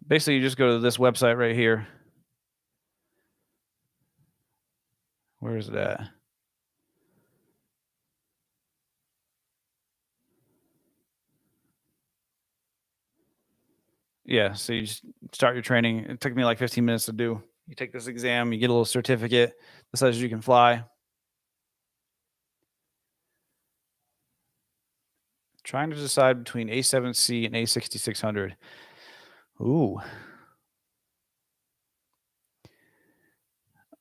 Basically, you just go to this website right here. Where is it at? Yeah, so you just start your training. It took me like 15 minutes to do. You take this exam, you get a little certificate that says you can fly. Trying to decide between A7C and A6600. Ooh.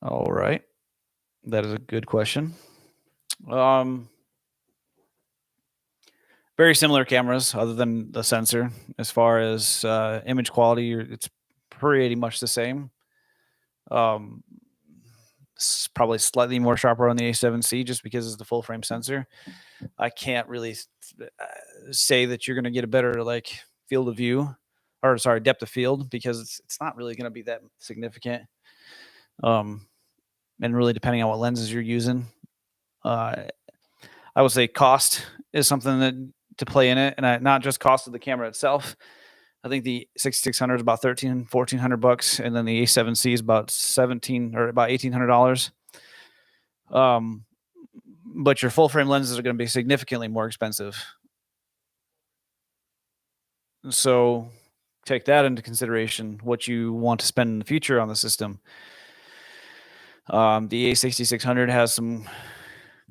All right. That is a good question. Very similar cameras other than the sensor. As far as image quality, it's pretty much the same. It's probably slightly more sharper on the A7C just because it's the full frame sensor. I can't really say that you're going to get a better like field of view, or sorry, depth of field, because it's not really going to be that significant. And really depending on what lenses you're using, I would say cost is something that to play in it, and not just cost of the camera itself. I think the 6600 is about $1,400, and then the A7C is about $1,700 or about $1,800. but your full frame lenses are going to be significantly more expensive. So take that into consideration, what you want to spend in the future on the system. The A6600 has some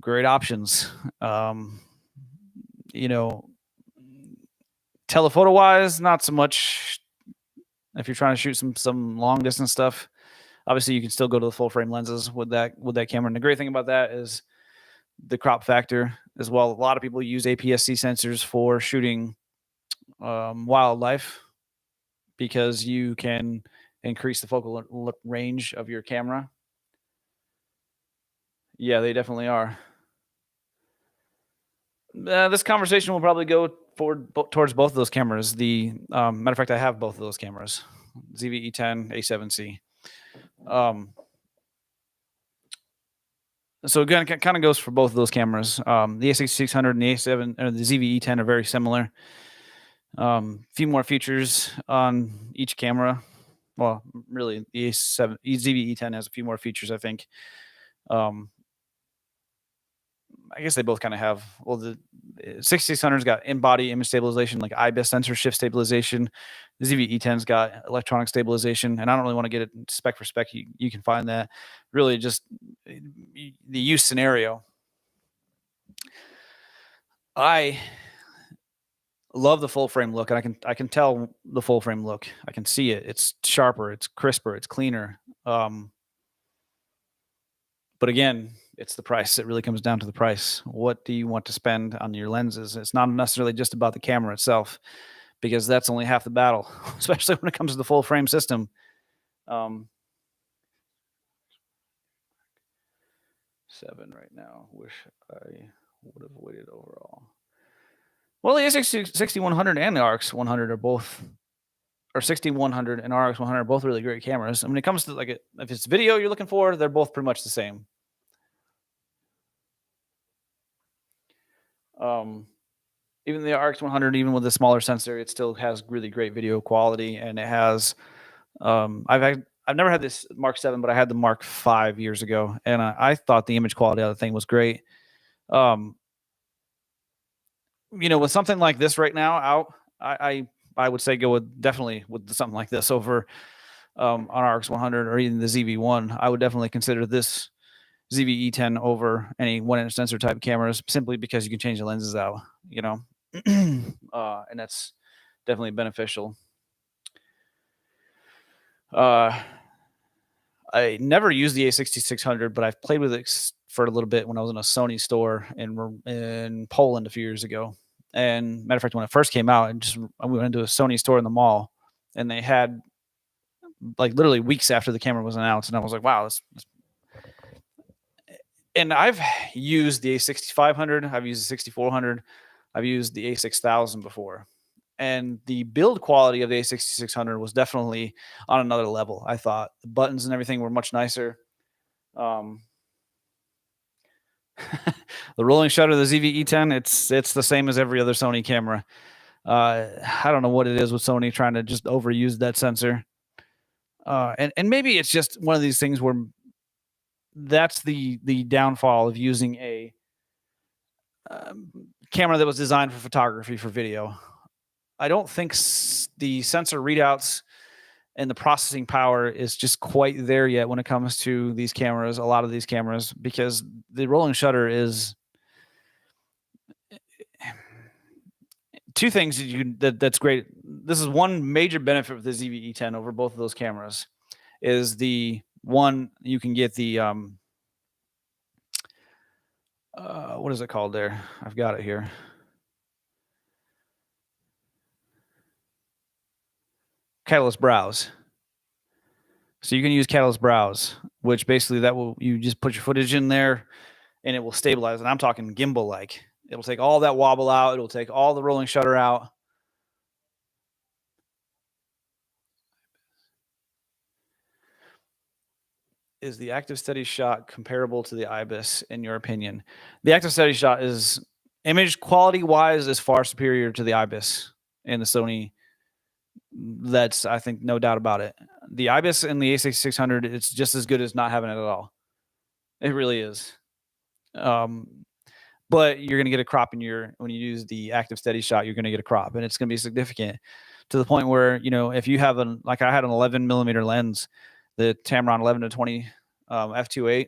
great options. You know, telephoto wise, not so much. If you're trying to shoot some long distance stuff, obviously you can still go to the full frame lenses with that camera. And the great thing about that is the crop factor as well. A lot of people use APS-C sensors for shooting wildlife because you can increase the focal range of your camera. Yeah, they definitely are. This conversation will probably go towards both of those cameras. The matter of fact, I have both of those cameras, ZV-E10, A7C. So again, it kind of goes for both of those cameras. The A6600 and the A7 or the ZV-E10 are very similar. Few more features on each camera. Well, really, the ZV-E10 has a few more features, I think. I guess they both kind of have. Well, the 6600's got in-body image stabilization, like IBIS sensor shift stabilization. The ZV-E10's got electronic stabilization, and I don't really want to get it spec for spec. You can find that. Really, just the use scenario. I love the full frame look, and I can tell the full frame look. I can see it. It's sharper, it's crisper, it's cleaner. But again, it's the price. It really comes down to the price. What do you want to spend on your lenses? It's not necessarily just about the camera itself, because that's only half the battle, especially when it comes to the full frame system. 7 right now. Wish I would have waited overall. Well, the A6100 and the RX100 are both, or 6100 and RX100 are both really great cameras. And when it comes to if it's video you're looking for, they're both pretty much the same. Even the RX100, even with the smaller sensor, it still has really great video quality, and it has. I've never had this Mark 7, but I had the Mark 5 years ago, and I thought the image quality of the thing was great. With something like this right now out, I would say go definitely with something like this over on RX100 or even the ZV-1. I would definitely consider this ZV-E10 over any 1-inch sensor type cameras, simply because you can change the lenses out, and that's definitely beneficial. I never used the A6600, but I've played with it for a little bit when I was in a Sony store in Poland a few years ago. And matter of fact, when it first came out, we went into a Sony store in the mall, and they had literally weeks after the camera was announced, and I was like, wow, this. And I've used the A6500, I've used the 6400, I've used the A6000 before. And the build quality of the A6600 was definitely on another level, I thought. The buttons and everything were much nicer. The rolling shutter of the ZV-E10, it's the same as every other Sony camera. I don't know what it is with Sony trying to just overuse that sensor. And maybe it's just one of these things where that's the downfall of using a camera that was designed for photography, for video. I don't think the sensor readouts and the processing power is just quite there yet when it comes to these cameras, a lot of these cameras, because the rolling shutter is two things that's great. This is one major benefit of the ZV-E10 over both of those cameras, is the one, you can get the what is it called there? I've got it here. Catalyst browse. So you can use Catalyst browse, which basically you just put your footage in there and it will stabilize. And I'm talking gimbal like. It'll take all that wobble out. It'll take all the rolling shutter out. Is the active steady shot comparable to the IBIS in your opinion? The active steady shot is, image quality wise, is far superior to the IBIS and the Sony. That's, I think, no doubt about it. The IBIS and the A6600, it's just as good as not having it at all. It really is. but you're going to get a crop in when you use the active steady shot, you're going to get a crop, and it's going to be significant to the point where, you know, if you have like I had an 11mm lens, the Tamron 11 to 20 f2.8,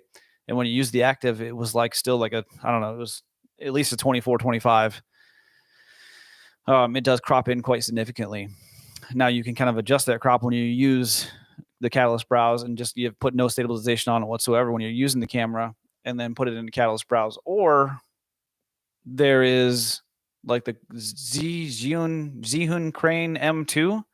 and when you use the active, it was like still like I don't know, it was at least a 24, 25. It does crop in quite significantly. Now you can kind of adjust that crop when you use the Catalyst browse and just you put no stabilization on it whatsoever when you're using the camera, and then put it in the Catalyst browse. Or there is like the Zhiyun Crane M2.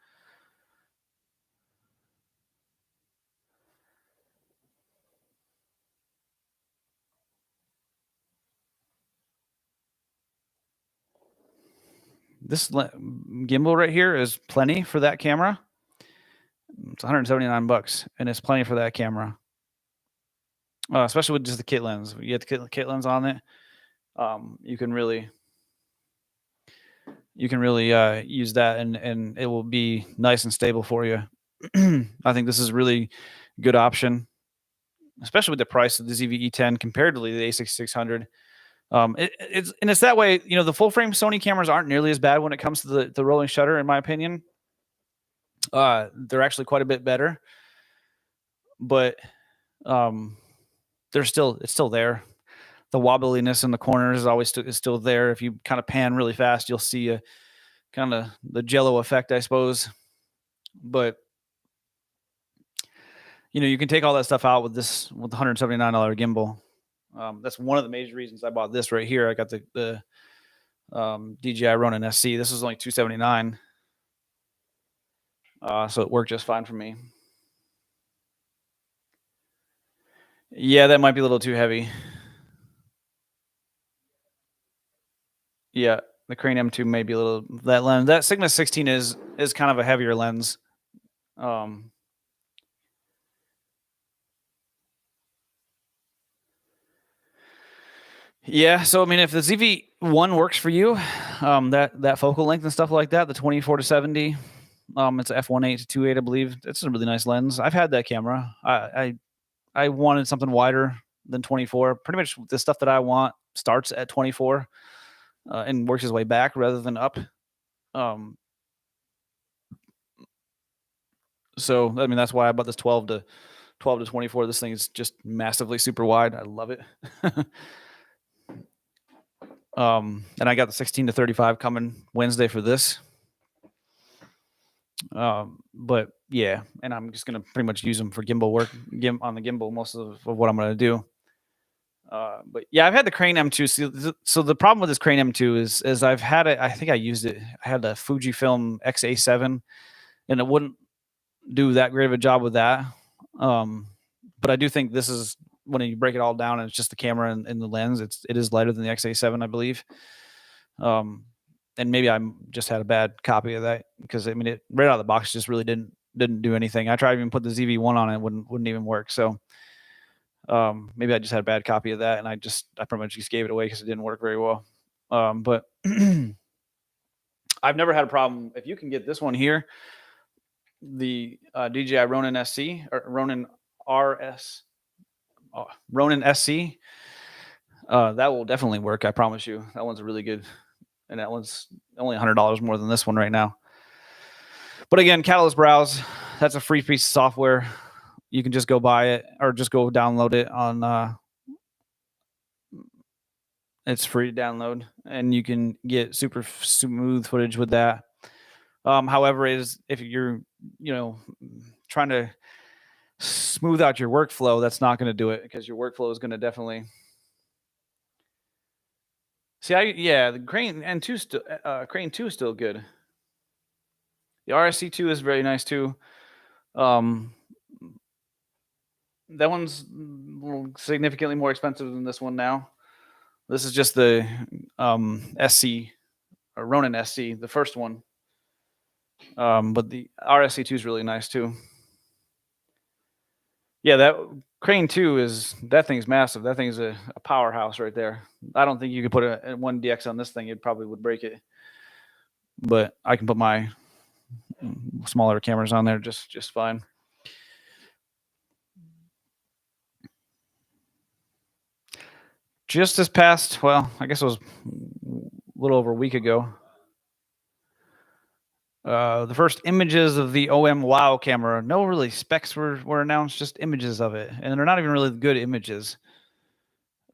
This gimbal right here is plenty for that camera. It's 179 bucks, and it's plenty for that camera. Especially with just the kit lens. You get the kit lens on it. You can really use that, and it will be nice and stable for you. I think this is a really good option, especially with the price of the ZV-E10 compared to the A6600. It's that way. You know, the full frame Sony cameras aren't nearly as bad when it comes to the rolling shutter, in my opinion. They're actually quite a bit better, but it's still there. The wobbliness in the corners is always still there. If you kind of pan really fast, you'll see a kind of the jello effect, I suppose. But you know, you can take all that stuff out with the $179 gimbal. That's one of the major reasons I bought this right here. I got the DJI Ronin SC. This was only $279, so it worked just fine for me. Yeah, that might be a little too heavy. Yeah, the Crane M2 may be a little, that lens. That Sigma 16 is kind of a heavier lens. Yeah, so I mean, if the ZV-1 works for you, that focal length and stuff like that, the 24 to 70, it's a f1.8 to 2.8, I believe. It's a really nice lens. I've had that camera. I wanted something wider than 24. Pretty much the stuff that I want starts at 24 and works its way back rather than up. So I mean, that's why I bought this 12 to 24. This thing is just massively super wide. I love it. And I got the 16 to 35 coming Wednesday for this. But yeah, and I'm just gonna pretty much use them for gimbal work, on the gimbal most of what I'm gonna do. But yeah, I've had the Crane M2. So the problem with this Crane M2 is I've had it. I think I used it. I had the Fujifilm XA7, and it wouldn't do that great of a job with that. But I do think this is, when you break it all down and it's just the camera and the lens, it is lighter than the XA7, I believe. And maybe I just had a bad copy of that, because I mean, it right out of the box just really didn't do anything. I tried to even put the ZV-1 on it, wouldn't even work. So maybe I just had a bad copy of that, and I pretty much just gave it away because it didn't work very well. But I've never had a problem. If you can get this one here, the DJI Ronin SC or Ronin RS, Ronin SC, that will definitely work. I promise you. That one's really good, and that one's only $100 more than this one right now. But again, Catalyst Browse, that's a free piece of software. You can just go buy it or just go download it on. It's free to download, and you can get super smooth footage with that. However, if you're trying to smooth out your workflow, that's not going to do it, because your workflow is going to definitely. See, the Crane N2 Crane 2 is still good. The RSC2 is very nice too. That one's significantly more expensive than this one now. This is just the SC, or Ronin SC, the first one. But the RSC2 is really nice too. Yeah, that Crane 2 that thing's massive. That thing's a powerhouse right there. I don't think you could put a 1DX on this thing. It probably would break it. But I can put my smaller cameras on there just fine. just this past, well, I guess it was a little over a week ago, the first images of the OM Wow camera. No really specs were announced, just images of it, and they're not even really good images.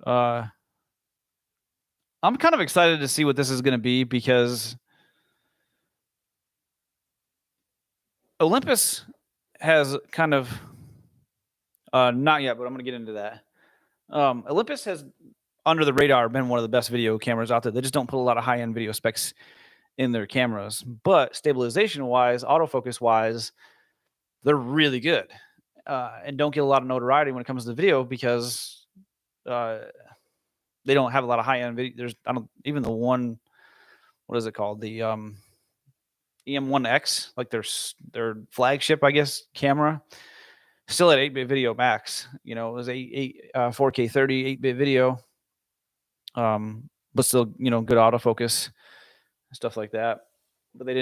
I'm kind of excited to see what this is going to be because Olympus has kind of not yet, but I'm going to get into that. Olympus has, under the radar, been one of the best video cameras out there. They just don't put a lot of high-end video specs in their cameras, but stabilization-wise, autofocus-wise, they're really good, and don't get a lot of notoriety when it comes to the video because they don't have a lot of high-end video. There's even the one, what is it called? The EM1X, like their flagship, I guess, camera, still at 8-bit video max. You know, it was 4K 30 8-bit video, but still, you know, good autofocus, stuff like that. But they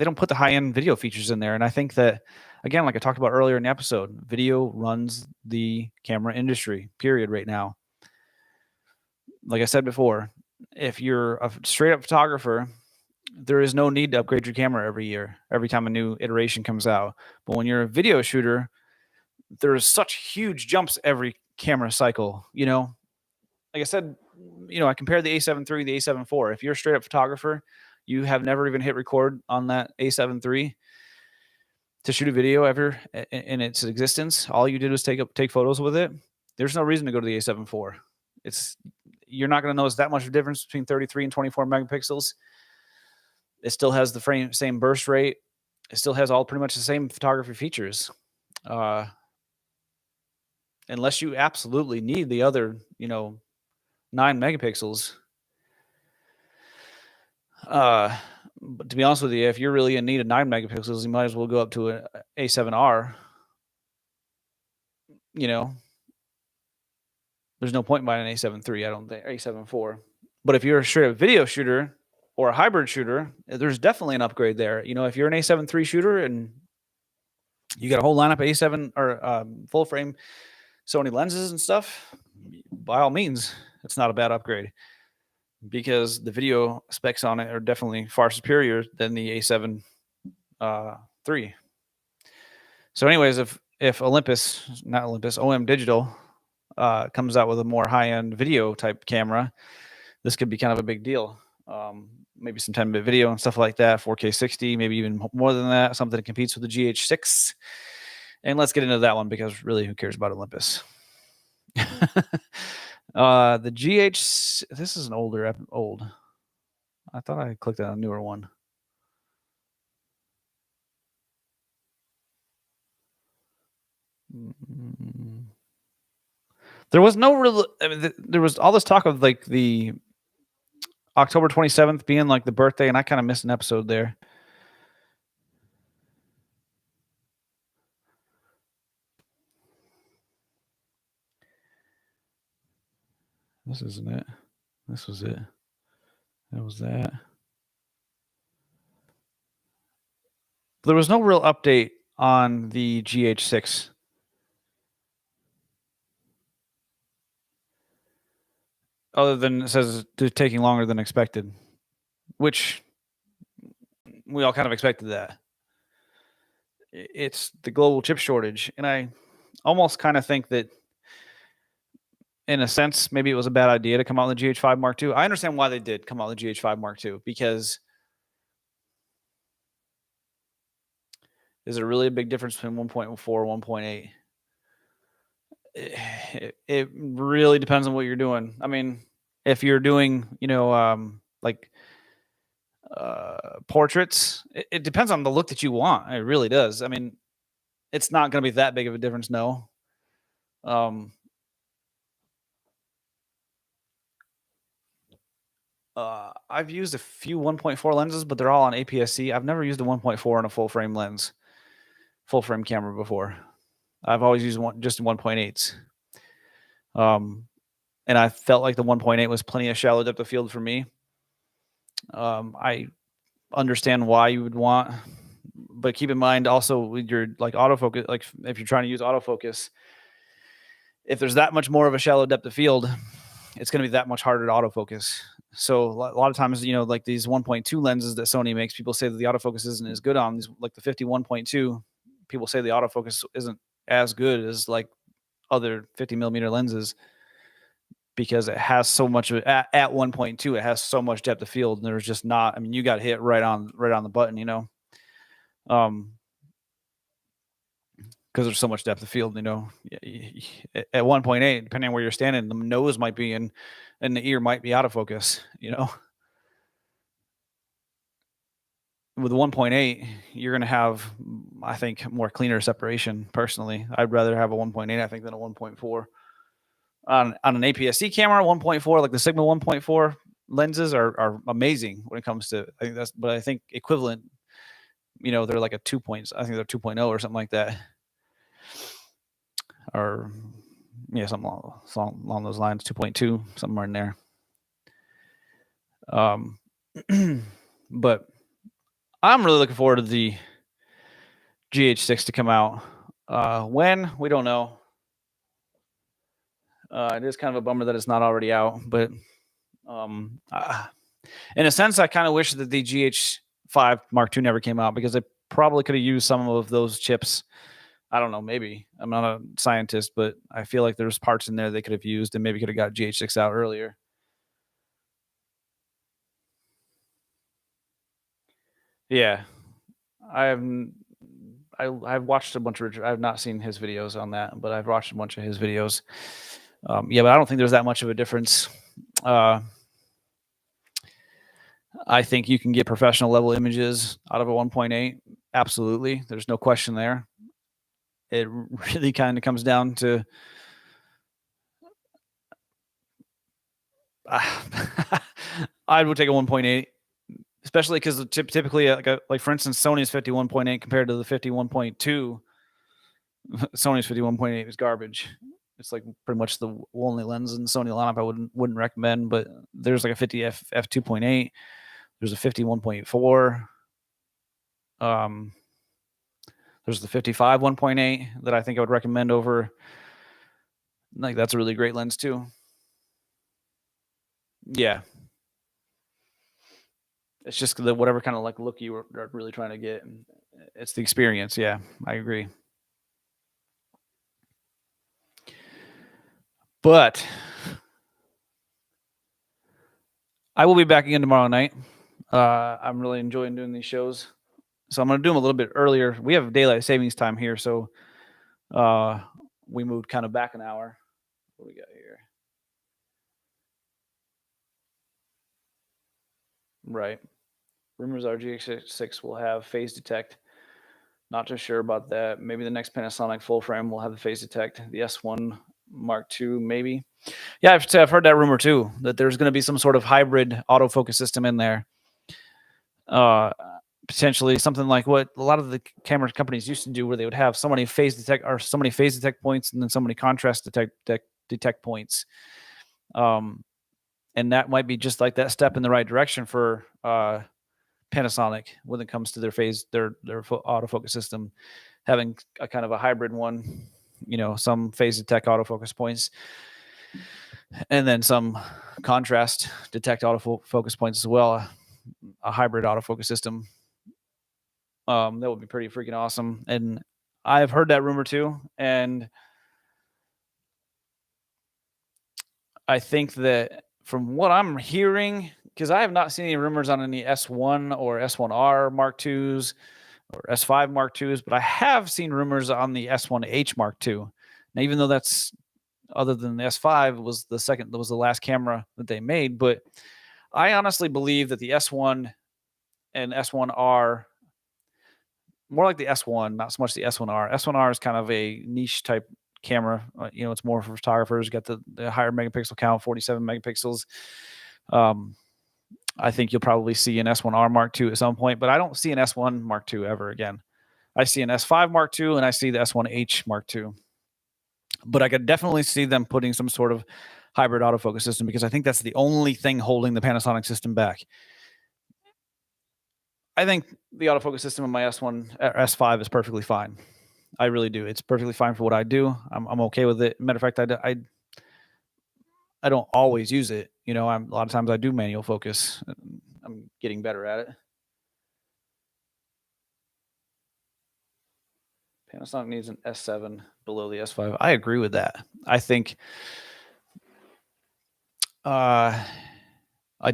don't put the high-end video features in there. And I think that, again, like I talked about earlier in the episode, video runs the camera industry, period, right now. Like I said before, if you're a straight-up photographer, there is no need to upgrade your camera every year, every time a new iteration comes out. But when you're a video shooter, there's such huge jumps every camera cycle. You know, like I said, you know, I compared the A7 III, the A7 IV. If you're a straight up photographer, you have never even hit record on that A7 III to shoot a video ever in its existence. All you did was take photos with it. There's no reason to go to the A7 IV. You're not going to notice that much of a difference between 33 and 24 megapixels. It still has the same burst rate. It still has all pretty much the same photography features. Unless you absolutely need the other, 9 megapixels. But to be honest with you, if you're really in need of 9 megapixels, you might as well go up to an A7R. There's no point in buying an A7 III, I don't think, A7 IV. But if you're a straight up video shooter or a hybrid shooter, there's definitely an upgrade there. If you're an A7 III shooter and you got a whole lineup of A7 or full frame Sony lenses and stuff, by all means, it's not a bad upgrade because the video specs on it are definitely far superior than the A7 III. So anyways, if OM Digital comes out with a more high-end video type camera, this could be kind of a big deal. Maybe some 10-bit video and stuff like that, 4K 60, maybe even more than that, something that competes with the GH6. And let's get into that one because really, who cares about Olympus? The GH, this is an old. I thought I clicked on a newer one. There was no real, there was all this talk of like the October 27th being like the birthday, and I kind of missed an episode there. This isn't it. This was it. That was that. There was no real update on the GH6. Other than it says it's taking longer than expected, which we all kind of expected that. It's the global chip shortage. And I almost kind of think that, in a sense, maybe it was a bad idea to come out with the GH5 Mark II. I understand why they did come out with the GH5 Mark II, because is there really a big difference between 1.4 and 1.8? It really depends on what you're doing. I mean, if you're doing, like portraits, it depends on the look that you want. It really does. I mean, it's not going to be that big of a difference, no. I've used a few 1.4 lenses, but they're all on APS-C. I've never used a 1.4 on a full frame lens, full frame camera before. I've always used just 1.8s. And I felt like the 1.8 was plenty of shallow depth of field for me. I understand why you would want, but keep in mind also with your like autofocus, like if you're trying to use autofocus, if there's that much more of a shallow depth of field, it's going to be that much harder to autofocus. So a lot of times, like these 1.2 lenses that Sony makes, people say that the autofocus isn't as good on these, like the 51.2. People say the autofocus isn't as good as like other 50 millimeter lenses because it has so much at 1.2. It has so much depth of field, and there's just not. I mean, you got hit right on the button, because there's so much depth of field. At 1.8, depending on where you're standing, the nose might be in, and the ear might be out of focus. With 1.8, you're going to have, I think, more cleaner separation. Personally, I'd rather have a 1.8, I think, than a 1.4. On an APS-C camera, 1.4, like the Sigma 1.4 lenses are amazing when it comes to. I think but I think equivalent. They're like a 2 points. I think they're 2.0 or something like that, or something along those lines. 2.2, somewhere in there. But I'm really looking forward to the GH6 to come out. When, we don't know. It is kind of a bummer that it's not already out, but in a sense, I kind of wish that the GH5 Mark II never came out, because they probably could have used some of those chips. I don't know, maybe. I'm not a scientist, but I feel like there's parts in there they could have used and maybe could have got GH6 out earlier. Yeah. I've watched a bunch of Richard. I've not seen his videos on that, but I've watched a bunch of his videos. Yeah, but I don't think there's that much of a difference. I think you can get professional level images out of a 1.8. Absolutely. There's no question there. It really kind of comes down to I would take a 1.8, especially because typically, like for instance, Sony's 51.8 compared to the 51.2. Sony's 51.8 is garbage. It's like pretty much the only lens in the Sony lineup I wouldn't recommend. But there's like a 50 f2.8. There's a 51.4. There's the 55 1.8 that I think I would recommend over. Like, that's a really great lens too. Yeah. It's just the whatever kind of like look you are really trying to get. It's the experience. Yeah, I agree. But I will be back again tomorrow night. I'm really enjoying doing these shows, so I'm going to do them a little bit earlier. We have daylight savings time here, so we moved kind of back an hour. What do we got here? Right. Rumors are GH6 will have phase detect. Not too sure about that. Maybe the next Panasonic full frame will have the phase detect. The S1 Mark II, maybe. Yeah, I've heard that rumor too, that there's going to be some sort of hybrid autofocus system in there. Potentially something like what a lot of the camera companies used to do, where they would have so many phase detect points and then so many contrast detect points. And that might be just like that step in the right direction for Panasonic when it comes to their autofocus system, having a kind of a hybrid one, some phase detect autofocus points, and then some contrast detect autofocus points as well. A hybrid autofocus system. That would be pretty freaking awesome. And I've heard that rumor too, and I think that from what I'm hearing, because I have not seen any rumors on any S1 or S1R Mark IIs or S5 Mark IIs, but I have seen rumors on the S1H Mark II. Now, even though that's, other than the S5 was the last camera that they made, but I honestly believe that the S1 and S1R, more like the S1, not so much the S1R. S1R is kind of a niche type camera. It's more for photographers. You got the higher megapixel count, 47 megapixels. I think you'll probably see an S1R Mark II at some point, but I don't see an S1 Mark II ever again. I see an S5 Mark II and I see the S1H Mark II. But I could definitely see them putting some sort of hybrid autofocus system, because I think that's the only thing holding the Panasonic system back. I think the autofocus system in my S5 is perfectly fine. I really do. It's perfectly fine for what I do. I'm okay with it. Matter of fact, I don't always use it. You know, a lot of times I do manual focus. I'm getting better at it. Panasonic needs an S7 below the S5. I agree with that. I think I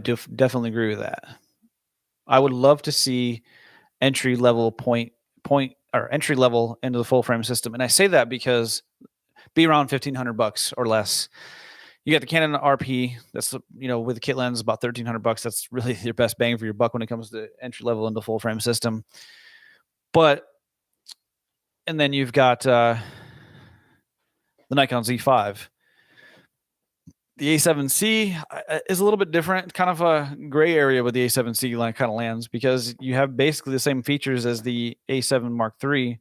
definitely agree with that. I would love to see entry level entry level into the full frame system, and I say that because be around $1,500 or less. You got the Canon RP. That's with the kit lens about $1,300. That's really your best bang for your buck when it comes to entry level into full frame system. But and then you've got the Nikon Z5. The A7C is a little bit different, kind of a gray area with the A7C kind of lands, because you have basically the same features as the A7 Mark III.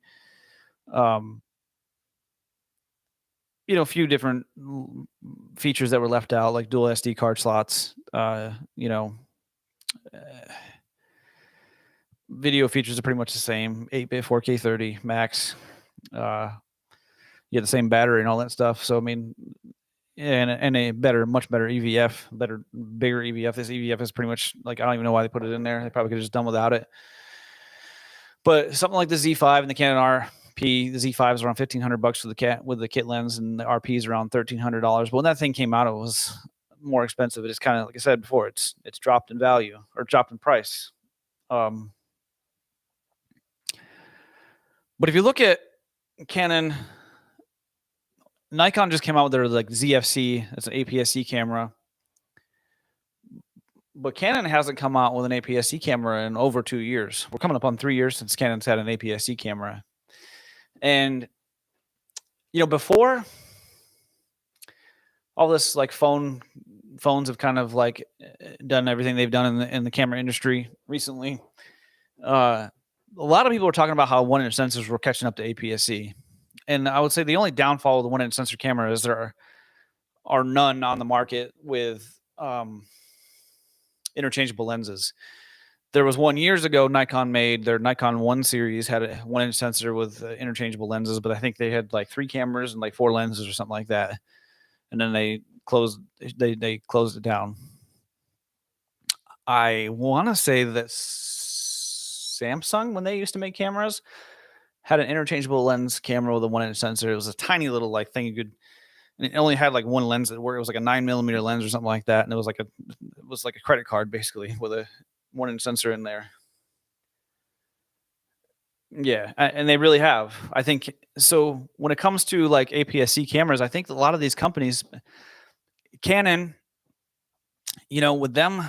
A few different features that were left out, like dual SD card slots. Video features are pretty much the same: 8-bit 4K 30 max. You have the same battery and all that stuff. So I mean, and a much better EVF, bigger EVF. This EVF is pretty much like, I don't even know why they put it in there. They probably could have just done without it. But something like the Z5 and the Canon RP, the Z5 is around $1,500 with the kit lens, and the RP is around $1,300. But when that thing came out, it was more expensive. It's kind of, like I said before, it's dropped in value or dropped in price. But if you look at Canon, Nikon just came out with their ZFC. It's an APS-C camera. But Canon hasn't come out with an APS-C camera in over 2 years. We're coming up on 3 years since Canon's had an APS-C camera. And, before all this, phones have kind of done everything they've done in the camera industry recently. A lot of people were talking about how 1-inch sensors were catching up to APS-C. And I would say the only downfall of the 1-inch sensor camera is there are none on the market with interchangeable lenses. There was one years ago, Nikon made their Nikon 1 series, had a 1-inch sensor with interchangeable lenses, but I think they had 3 cameras and 4 lenses or something like that. And then they closed it down. I want to say that Samsung, when they used to make cameras, had an interchangeable lens camera with a 1-inch sensor. It was a tiny little thing you could, and it only had one lens that worked. It was a 9mm lens or something like that, and it was like a credit card basically with a 1-inch sensor in there. Yeah, and they really have. I think so. When it comes to APS-C cameras, I think a lot of these companies, Canon, with them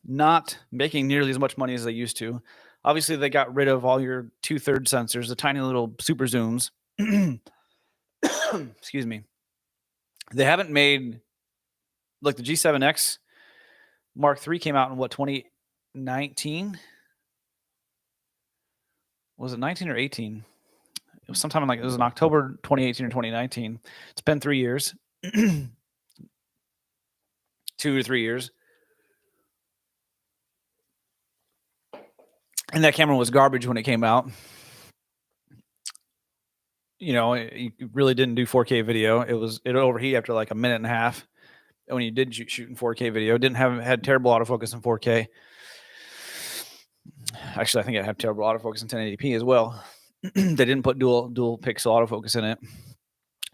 not making nearly as much money as they used to, obviously they got rid of all your 2/3 sensors, the tiny little super zooms. Excuse me. They haven't made the G7X Mark III came out in 2019? Was it 19 or 18? It was sometime it was in October 2018 or 2019. It's been 3 years. 2 or 3 years. And that camera was garbage when it came out. It really didn't do 4K video. It overheat after a minute and a half. And when you did shoot in 4K video, it had terrible autofocus in 4K. Actually, I think it had terrible autofocus in 1080p as well. They didn't put dual pixel autofocus in it.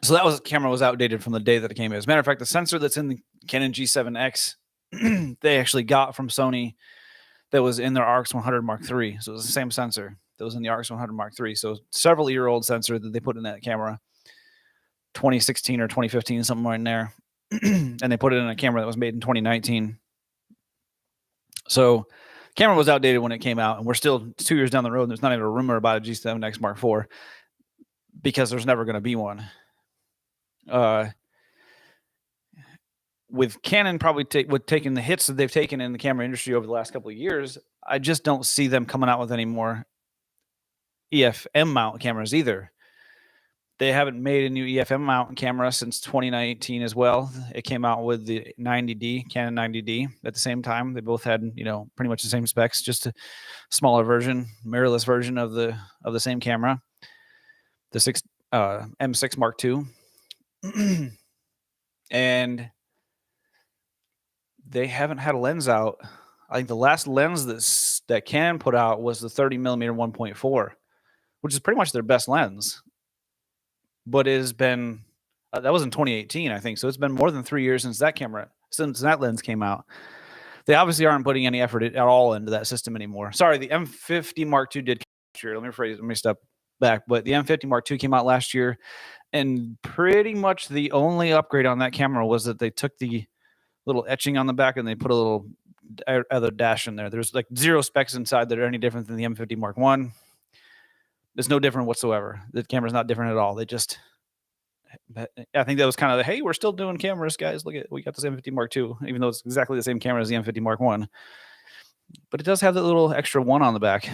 So that camera was outdated from the day that it came in. As a matter of fact, the sensor that's in the Canon G7X, they actually got from Sony, that was in their RX100 Mark III. So it was the same sensor that was in the RX100 Mark III. So several year-old sensor that they put in that camera, 2016 or 2015, somewhere in there. And they put it in a camera that was made in 2019. So camera was outdated when it came out, and we're still 2 years down the road, and there's not even a rumor about a G7X Mark IV, because there's never going to be one. With Canon probably taking the hits that they've taken in the camera industry over the last couple of years, I just don't see them coming out with any more EFM mount cameras either. They haven't made a new EFM mount camera since 2019 as well. It came out with the 90D, Canon 90D at the same time. They both had, pretty much the same specs, just a smaller version, mirrorless version of the same camera. The M6 Mark II. And they haven't had a lens out. I think the last lens that Canon put out was the 30mm 1.4, which is pretty much their best lens. But it has been that was in 2018, I think. So it's been more than 3 years since that lens came out. They obviously aren't putting any effort at all into that system anymore. Sorry, the M50 Mark II did last year. Let me step back. But the M50 Mark II came out last year, and pretty much the only upgrade on that camera was that they took the little etching on the back and they put a little other dash in there. There's like 0 specs inside that are any different than the M50 Mark I. It's no different whatsoever. The camera's not different at all. They just, I think that was kind of the, hey, we're still doing cameras, guys. Look at, we got this M50 Mark II, even though it's exactly the same camera as the M50 Mark I. But it does have that little extra 1 on the back.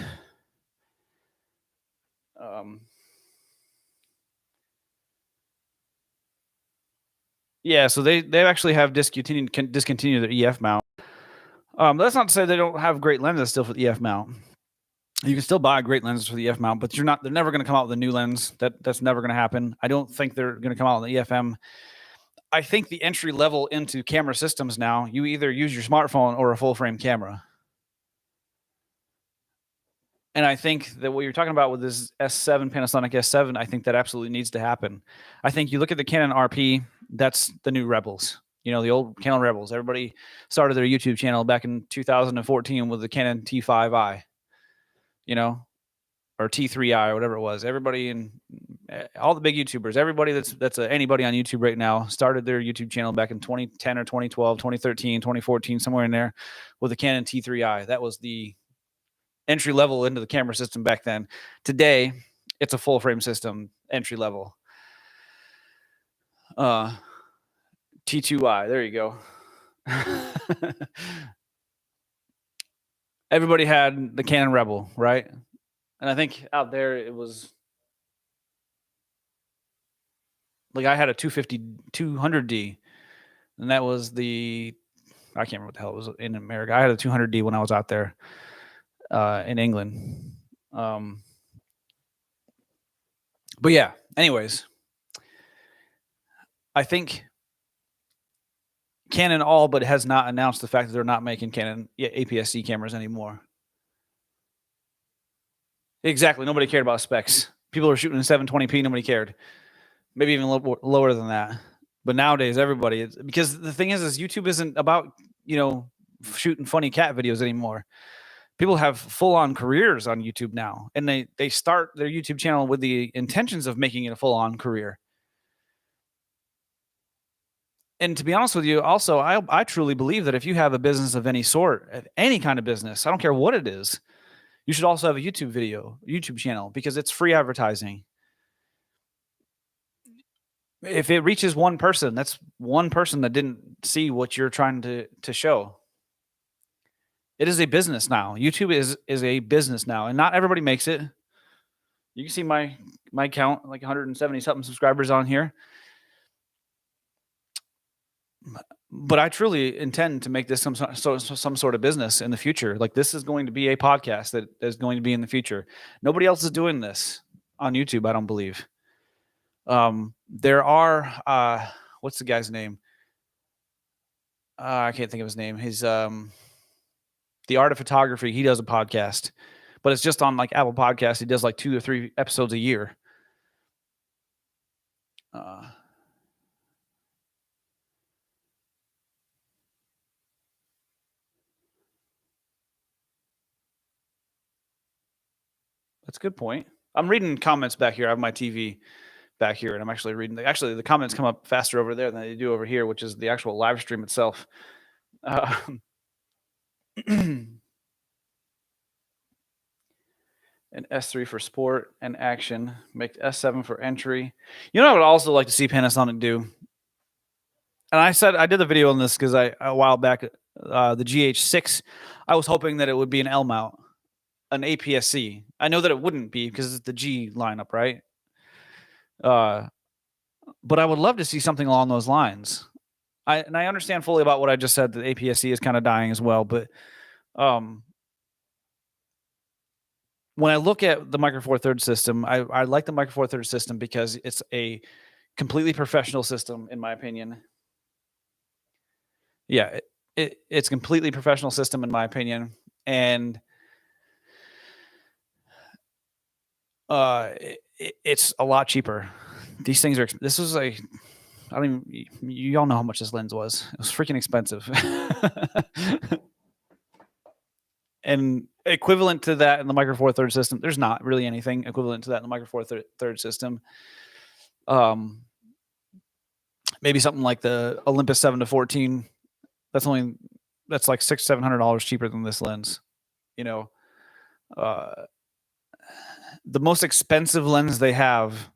Yeah, so they actually have discontinued their EF mount. That's not to say they don't have great lenses still for the EF mount. You can still buy great lenses for the EF mount, but they're never going to come out with a new lens. That's never going to happen. I don't think they're going to come out with the EFM. I think the entry level into camera systems now, you either use your smartphone or a full frame camera. And I think that what you're talking about with this S7, Panasonic S7, I think that absolutely needs to happen. I think you look at the Canon RP, that's the new Rebels. You know, the old Canon Rebels. Everybody started their YouTube channel back in 2014 with the Canon T5i, you know, or T3i or whatever it was. Everybody and all the big YouTubers, everybody that's anybody on YouTube right now started their YouTube channel back in 2010 or 2012, 2013, 2014, somewhere in there with the Canon T3i. That was the entry level into the camera system back then. Today, it's a full frame system, entry level. T2i, there you go. Everybody had the Canon Rebel, right? And I think out there it was like I had a 200D, and that was the, I can't remember what the hell it was in America. I had a 200D when I was out there in England. But yeah, anyways, I think Canon all but has not announced the fact that they're not making Canon APS-C cameras anymore. Exactly. Nobody cared about specs. People were shooting in 720p. Nobody cared. Maybe even a little lower than that. But nowadays, everybody, because the thing is YouTube isn't about, you know, shooting funny cat videos anymore. People have full-on careers on YouTube now, and they start their YouTube channel with the intentions of making it a full-on career. And to be honest with you, also, I truly believe that if you have a business of any sort, any kind of business, I don't care what it is, you should also have a YouTube channel, because it's free advertising. If it reaches one person, that's one person that didn't see what you're trying to show. It is a business now. YouTube is a business now, and not everybody makes it. You can see my count, like 170 something subscribers on here. But I truly intend to make this some sort of business in the future. Like, this is going to be a podcast that is going to be in the future. Nobody else is doing this on YouTube, I don't believe. There are what's the guy's name? I can't think of his name. He's The Art of Photography. He does a podcast, but it's just on like Apple Podcasts. He does like 2 or 3 episodes a year. That's a good point. I'm reading comments back here. I have my TV back here, and I'm actually reading. Actually, the comments come up faster over there than they do over here, which is the actual live stream itself. An S3 for sport and action. Make S7 for entry. You know what I would also like to see Panasonic do? And I did the video on this because a while back, the GH6, I was hoping that it would be an L mount, an APS-C. I know that it wouldn't be because it's the G lineup, right? But I would love to see something along those lines. I understand fully about what I just said, that APS-C is kind of dying as well. But when I look at the Micro Four Thirds system, I like the Micro Four Thirds system because it's a completely professional system, in my opinion. Yeah, it's a completely professional system in my opinion, and it's a lot cheaper. These things are. This was I don't even. You all know how much this lens was. It was freaking expensive. And equivalent to that in the Micro Four Thirds system, there's not really anything equivalent to that in the Micro Four Thirds system. Maybe something like the Olympus 7-14. That's like $600-700 cheaper than this lens. You know, the most expensive lens they have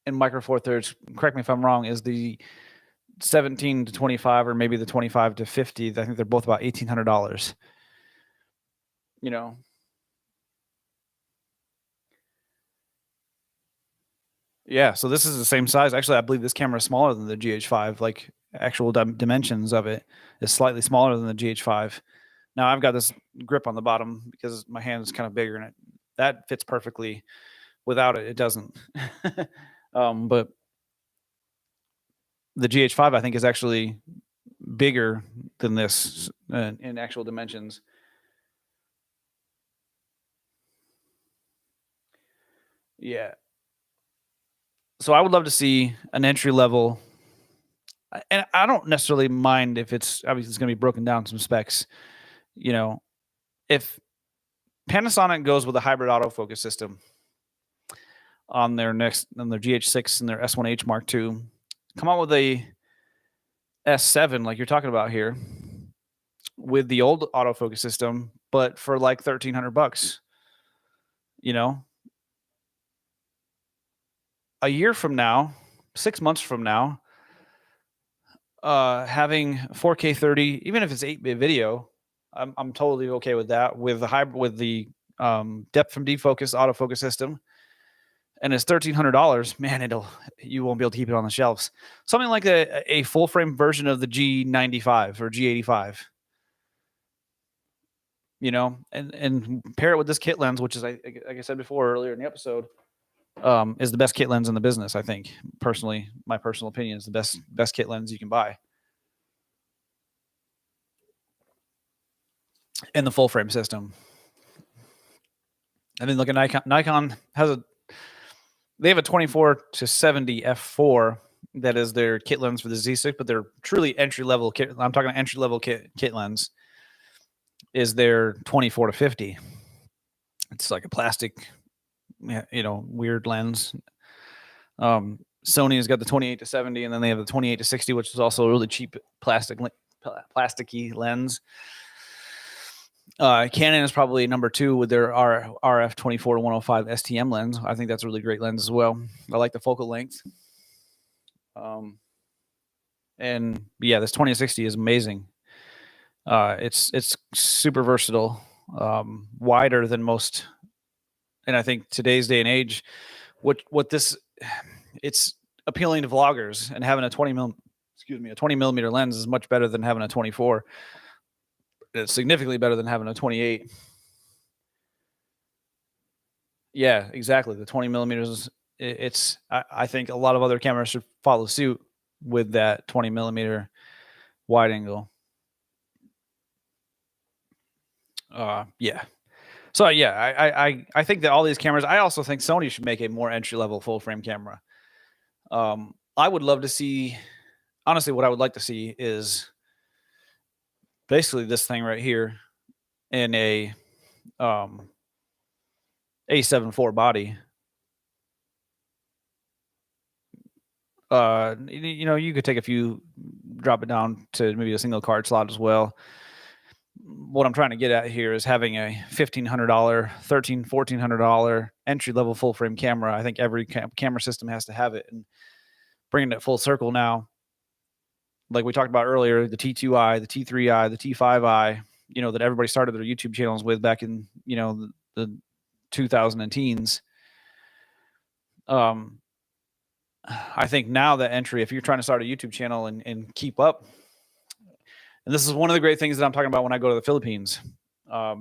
in Micro Four Thirds, correct me if I'm wrong, is the 17-25 or maybe the 25-50. I think they're both about $1,800. You know, yeah. So this is the same size. Actually, I believe this camera is smaller than the GH5. Like actual dimensions of it is slightly smaller than the GH5. Now I've got this grip on the bottom because my hand is kind of bigger, and that fits perfectly. Without it, it doesn't. But the GH5, I think, is actually bigger than this in actual dimensions. Yeah. So I would love to see an entry level, and I don't necessarily mind if it's obviously it's going to be broken down some specs. You know, if Panasonic goes with a hybrid autofocus system on their GH6 and their S1H Mark II, come out with a S7 like you're talking about here with the old autofocus system, but for like $1,300, you know, a year from now, 6 months from now, having 4K 30, even if it's 8-bit video, I'm totally okay with that. With the depth from defocus autofocus system, and it's $1,300. Man, you won't be able to keep it on the shelves. Something like a full frame version of the G95 or G85. You know, and pair it with this kit lens, which is like I said before earlier in the episode, is the best kit lens in the business. I think personally, my personal opinion is the best kit lens you can buy. In the full frame system. And then look at Nikon. Nikon they have a 24-70 f4 that is their kit lens for the Z6, but they're truly entry level kit. I'm talking entry level kit lens is their 24-50. It's like a plastic, weird lens. Sony has got the 28-70, and then they have the 28-60, which is also a really cheap plasticky lens. Canon is probably number 2 with their RF 24-105 STM lens. I think that's a really great lens as well. I like the focal length. And yeah, this 20-60 is amazing. It's super versatile, wider than most. And I think today's day and age, it's appealing to vloggers, and having a 20 millimeter lens is much better than having a 24. It's significantly better than having a 28. Yeah, exactly. The 20 millimeters. I think a lot of other cameras should follow suit with that 20 millimeter wide angle. Yeah. So yeah, I think that all these cameras. I also think Sony should make a more entry level full frame camera. I would love to see. Honestly, what I would like to see is basically this thing right here in a A7 IV body. You could take drop it down to maybe a single card slot as well. What I'm trying to get at here is having a $1,500, $1,400 entry level full frame camera. I think every camera system has to have it, and bringing it full circle now. Like we talked about earlier, the T2i, the T3i, the T5i, that everybody started their YouTube channels with back in, the 2000 teens. I think now that entry, if you're trying to start a YouTube channel and keep up, and this is one of the great things that I'm talking about when I go to the Philippines,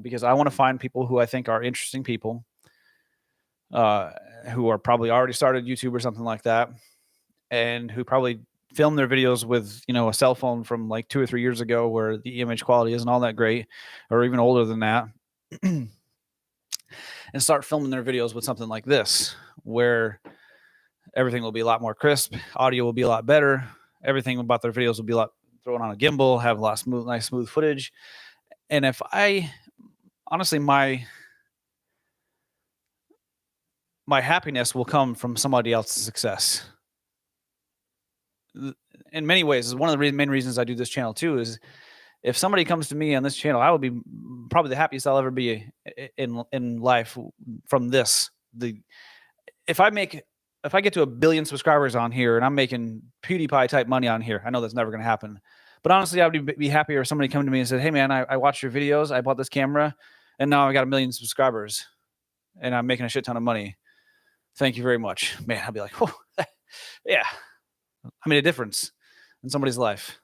because I want to find people who I think are interesting people, who are probably already started YouTube or something like that, and who probably film their videos with, you know, a cell phone from like 2 or 3 years ago where the image quality isn't all that great, or even older than that, and start filming their videos with something like this, where everything will be a lot more crisp, audio will be a lot better, everything about their videos will be a lot thrown on a gimbal, have a lot of nice smooth footage. And if I honestly, my happiness will come from somebody else's success. In many ways, is one of the main reasons I do this channel too, is if somebody comes to me on this channel, I will be probably the happiest I'll ever be in life from this. If I get to 1 billion subscribers on here and I'm making PewDiePie type money on here, I know that's never going to happen. But honestly, I would be happier if somebody come to me and said, "Hey man, I watched your videos, I bought this camera, and now I got 1 million subscribers, and I'm making a shit ton of money. Thank you very much." Man, I'd be like, "Oh, yeah, I made a difference in somebody's life."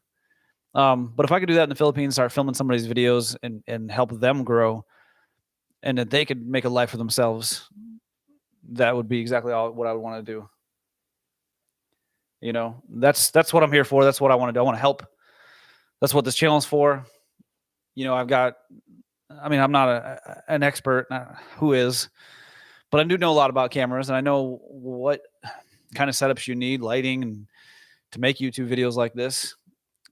But if I could do that in the Philippines, start filming somebody's videos and help them grow, and that they could make a life for themselves, that would be exactly what I would want to do. You know, that's what I'm here for. That's what I want to do. I want to help. That's what this channel is for. You know, I'm not an expert, who is, but I do know a lot about cameras, and I know what kind of setups you need, lighting, and to make YouTube videos like this.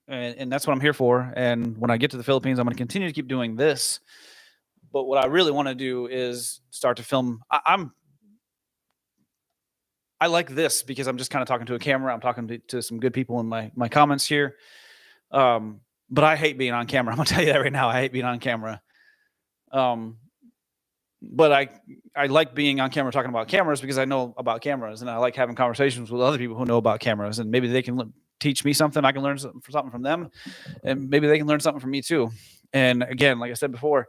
And that's what I'm here for. And when I get to the Philippines, I'm going to continue to keep doing this. But what I really want to do is start to film. I like this because I'm just kind of talking to a camera. I'm talking to some good people in my comments here. But I hate being on camera. I'm gonna tell you that right now. I hate being on camera. But I like being on camera talking about cameras because I know about cameras, and I like having conversations with other people who know about cameras, and maybe they can teach me something. I can learn something from them, and maybe they can learn something from me too. And again, like I said before,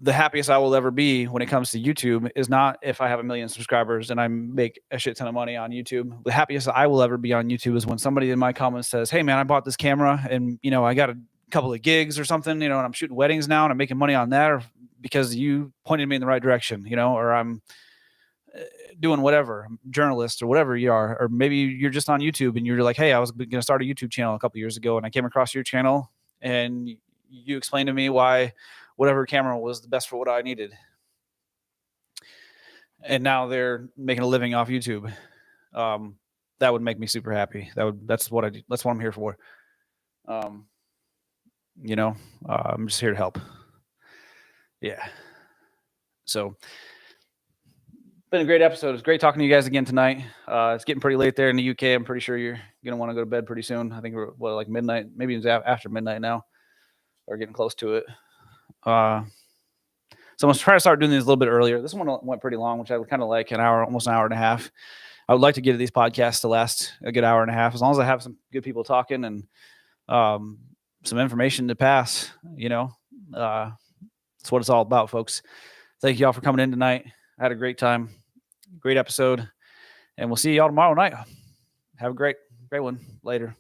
the happiest I will ever be when it comes to YouTube is not if I have 1 million subscribers and I make a shit ton of money on YouTube. The happiest I will ever be on YouTube is when somebody in my comments says, "Hey man, I bought this camera and, you know, I got a couple of gigs or something, you know, and I'm shooting weddings now and I'm making money on that, or because you pointed me in the right direction, you know, or I'm doing whatever, journalist or whatever you are, or maybe you're just on YouTube and you're like, hey, I was going to start a YouTube channel a couple years ago and I came across your channel and you explained to me why whatever camera was the best for what I needed. And now they're making a living off YouTube. That would make me super happy. That's what I do. That's what I'm here for. You know, I'm just here to help. Yeah. So been a great episode. It's great talking to you guys again tonight. It's getting pretty late there in the UK. I'm pretty sure you're going to want to go to bed pretty soon. I think we're like midnight, maybe it's after midnight now, or getting close to it. So I'm going to try to start doing these a little bit earlier. This one went pretty long, which I would kind of like, almost an hour and a half. I would like to get these podcasts to last a good hour and a half, as long as I have some good people talking and some information to pass. You know, that's what it's all about, folks. Thank you all for coming in tonight. I had a great time, great episode, and we'll see y'all tomorrow night. Have a great one. Later.